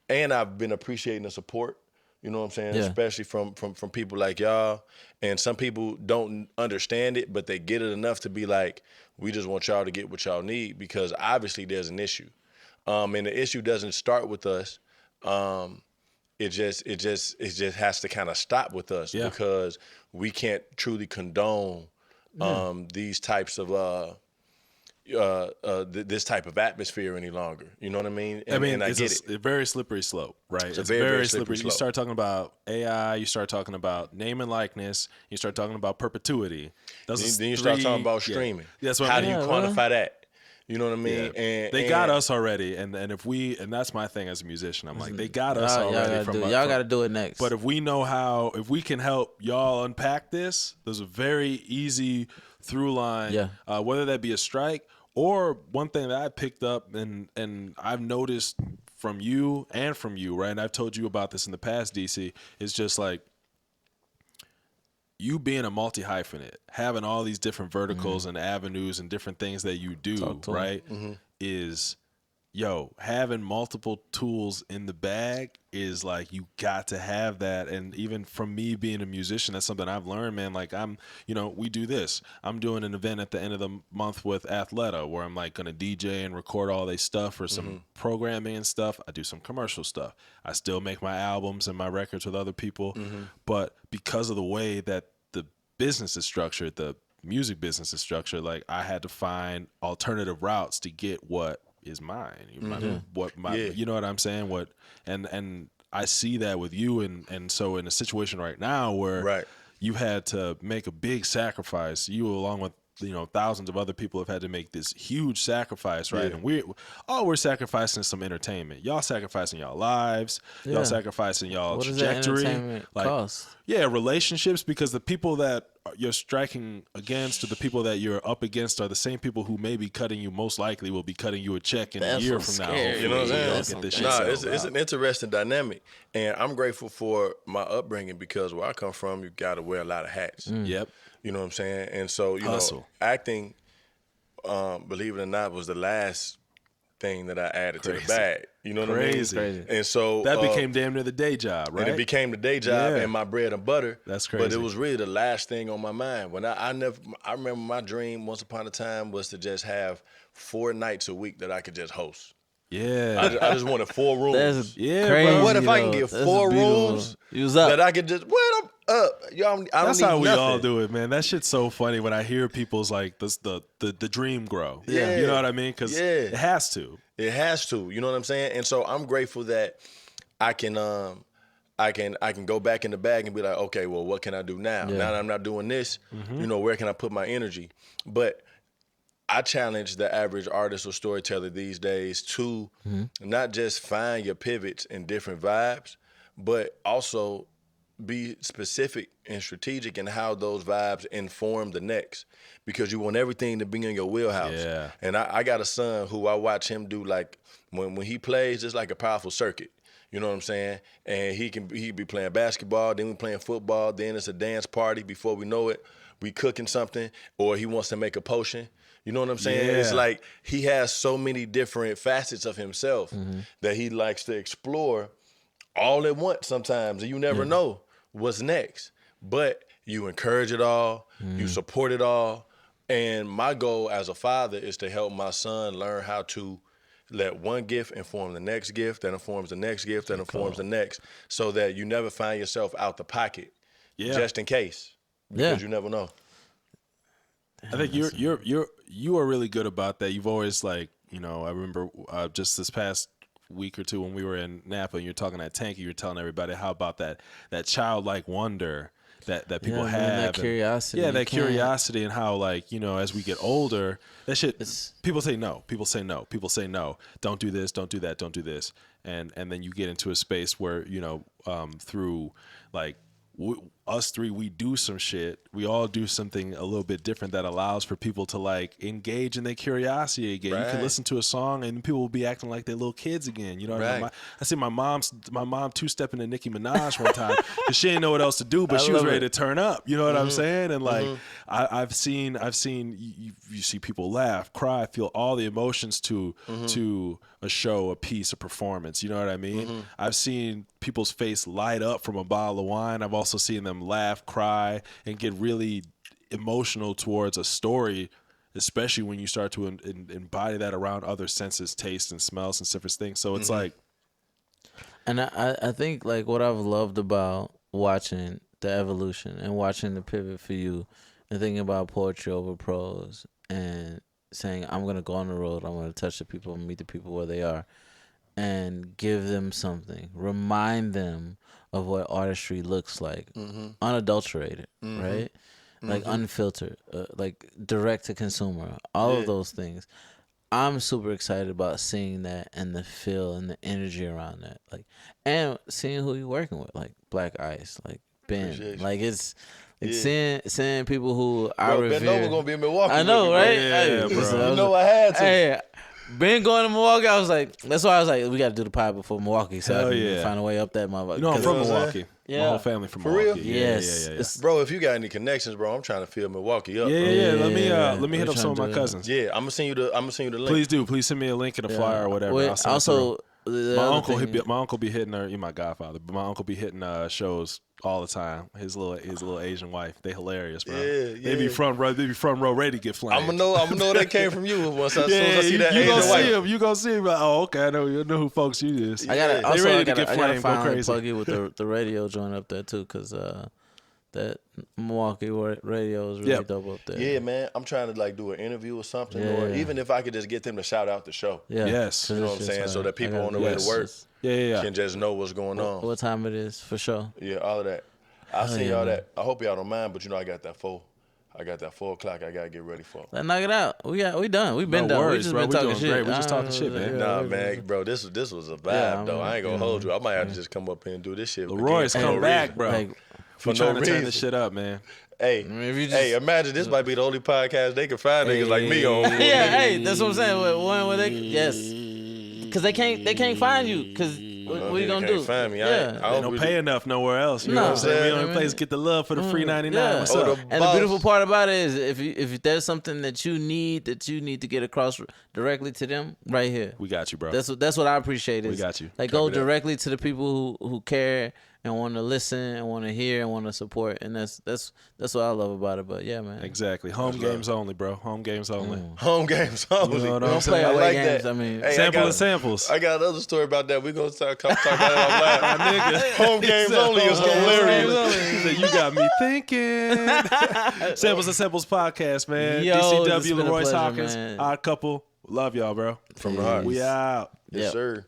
And I've been appreciating the support. You know what I'm saying? Yeah. Especially from people like y'all. And some people don't understand it, but they get it enough to be like, we just want y'all to get what y'all need, because obviously there's an issue. And the issue doesn't start with us. It just has to kind of stop with us because we can't truly condone these types of this type of atmosphere any longer. You know what I mean? And I get it. A very slippery slope, right? It's a very slippery slope. You start talking about AI, you start talking about name and likeness, you start talking about perpetuity. Then you start talking about streaming. Yeah. That's what How do you quantify that? You know what I mean? Yeah. And they got us already, and that's my thing as a musician. I'm like, they got us already. Y'all got to do it next. But if we can help y'all unpack this, there's a very easy through line, whether that be a strike or one thing that I picked up and I've noticed from you, right? And I've told you about this in the past, DC, is just like you being a multi-hyphenate, having all these different verticals and avenues and different things that you do, right? Is having multiple tools in the bag is like, you got to have that. And even from me being a musician, that's something I've learned, man. Like we do this. I'm doing an event at the end of the month with Athleta where I'm like going to DJ and record all their stuff for some programming and stuff. I do some commercial stuff. I still make my albums and my records with other people. But because of the way that the business is structured, the music business is structured, like I had to find alternative routes to get what is mine. You know what I'm saying? And I see that with you, and so in a situation right now where you had to make a big sacrifice, you along with thousands of other people have had to make this huge sacrifice, right? And we're sacrificing some entertainment. Y'all sacrificing y'all lives. Y'all sacrificing y'all trajectory. What does that entertainment cost? Yeah, relationships, because the people that you're striking against or the people that you're up against are the same people who may be cutting you, most likely will be cutting you a check in a year from now. You know what I'm saying? It's an interesting dynamic. And I'm grateful for my upbringing, because where I come from, you got to wear a lot of hats. Yep. You know what I'm saying? And so, Hustle. acting, believe it or not, was the last thing that I added to the bag. You know what I mean? Crazy. And so that became damn near the day job, right? And it became the day job and my bread and butter. That's crazy. But it was really the last thing on my mind. When I remember my dream once upon a time was to just have 4 nights a week that I could just host. Yeah. I just wanted 4 rooms. That's Yeah, crazy, bro. What if I can though. get That's 4 beautiful. rooms You was up. that I could just, what I'm up. Y'all, I don't That's need how we nothing. all do it, man. That shit's so funny when I hear people's like this, the dream grow. Yeah. You know what I mean? Because it has to. It has to. You know what I'm saying? And so I'm grateful that I can go back in the bag and be like, okay, well, what can I do now? Now that I'm not doing this, you know, where can I put my energy? But I challenge the average artist or storyteller these days to not just find your pivots in different vibes, but also be specific and strategic in how those vibes inform the next, because you want everything to be in your wheelhouse. Yeah. And I got a son who I watch him do, like when he plays, it's like a powerful circuit. You know what I'm saying? And he be playing basketball, then we playing football, then it's a dance party. Before we know it, we cooking something, or he wants to make a potion. You know what I'm saying? Yeah. It's like he has so many different facets of himself that he likes to explore all at once sometimes, and you never know what's next. But you encourage it all, you support it all, and my goal as a father is to help my son learn how to let one gift inform the next gift, that informs the next gift, that informs the next, so that you never find yourself out the pocket, just in case, because you never know. I think you are really good about that. You've always, like, you know, I remember just this past week or two when we were in Napa and you're talking that tank, you were telling everybody how about that childlike wonder that people have, that curiosity. that curiosity, and how, like, you know, as we get older, that shit, people say no, don't do this, don't do that, don't do this, and then you get into a space where, you know, through like us three, we do some shit. We all do something a little bit different that allows for people to, like, engage in their curiosity again. You can listen to a song and people will be acting like they're little kids again. You know what I mean? I see my mom 2-stepping to Nicki Minaj one time because she didn't know what else to do, but she was ready to turn up. You know what I'm saying? And like, I've seen you see people laugh, cry, feel all the emotions to a show, a piece, a performance. You know what I mean? I've seen people's face light up from a bottle of wine. I've also seen them laugh, cry, and get really emotional towards a story, especially when you start to embody that around other senses, taste and smells and different things. So it's like, and I think, like, what I've loved about watching the evolution and watching the pivot for you and thinking about poetry over prose and saying, I'm going to go on the road, I'm going to touch the people and meet the people where they are and give them something, remind them of what artistry looks like, unadulterated, right? Like unfiltered, like direct to consumer, all of those things. I'm super excited about seeing that and the feel and the energy around that, like, and seeing who you're working with, like Black Ice, like Ben, like it's seeing people who I revere. Ben Nova gonna be in Milwaukee. I know, right? Yeah, bro. You know I had to. Hey, Ben going to Milwaukee, I was like, that's why I was like, we got to do the pod before Milwaukee, so I can find a way up that motherfucker. You know, I'm from Milwaukee. Yeah. My whole family from For Milwaukee. real? Yes. Bro, if you got any connections, bro, I'm trying to fill Milwaukee up. Yeah. Bro. Let me hit up some of my cousins. Yeah, I'm gonna send you the link. Please do. Please send me a link and a flyer or whatever. Wait, I'll send it also, through. My uncle be hitting her. You're my godfather, but my uncle be hitting shows all the time. His little Asian wife. They hilarious, bro. They be front row ready to get flamed. I'm gonna know that came from you once I see that you Asian gonna wife. see him. You gonna see him. Like, oh, okay. I know who folks you is. I gotta flame, go finally crazy. plug you with the radio joint up there too, cause that Milwaukee radio is really dope up there. Yeah, man. I'm trying to, like, do an interview or something, or even if I could just get them to shout out the show. Yeah. Yes. You know what I'm saying? So that people on the way to work can just know what's going on. What time it is for sure. Yeah, all of that. I'll send y'all that. I hope y'all don't mind, but you know I got that 4 o'clock I gotta get ready for. Let's knock it out. We done. We've been No done. worries, We just bro. been We talking doing shit. great. We just talking shit, man. Nah, man, bro, this was a vibe though. I ain't gonna hold you. I might have to just come up here and do this shit. LaRoyce, come back, bro. Like, For We no trying to turn reason. this shit up, man. Hey, imagine this might be the only podcast they can find niggas like me on. Yeah, hey, that's what I'm saying. One where they because they can't find you because What you gonna can't do? Find me. Yeah. They don't pay enough nowhere else. You know what I'm saying? We only place get the love for the free 99. What's up? And the beautiful part about it is if there's something that you need to get across directly to them, right here. We got you, bro. That's what I appreciate. Is we got you. Like go directly to the people who care and want to listen and want to hear and want to support, and that's what I love about it. But yeah, man. Exactly. Home games only, bro. Home games only. Home games only. You know what Don't I'm play saying? away like games. that. I mean, Hey, Sample and samples. I got another story about that. We're going to talk about that offline. Home games only is hilarious. He said, you got me thinking. Samples and Samples podcast, man. Yo, it's DCW, been a LaRoyce pleasure, Hawkins, man. Odd Couple. Love y'all, bro. From the heart. We out. Yes, sir.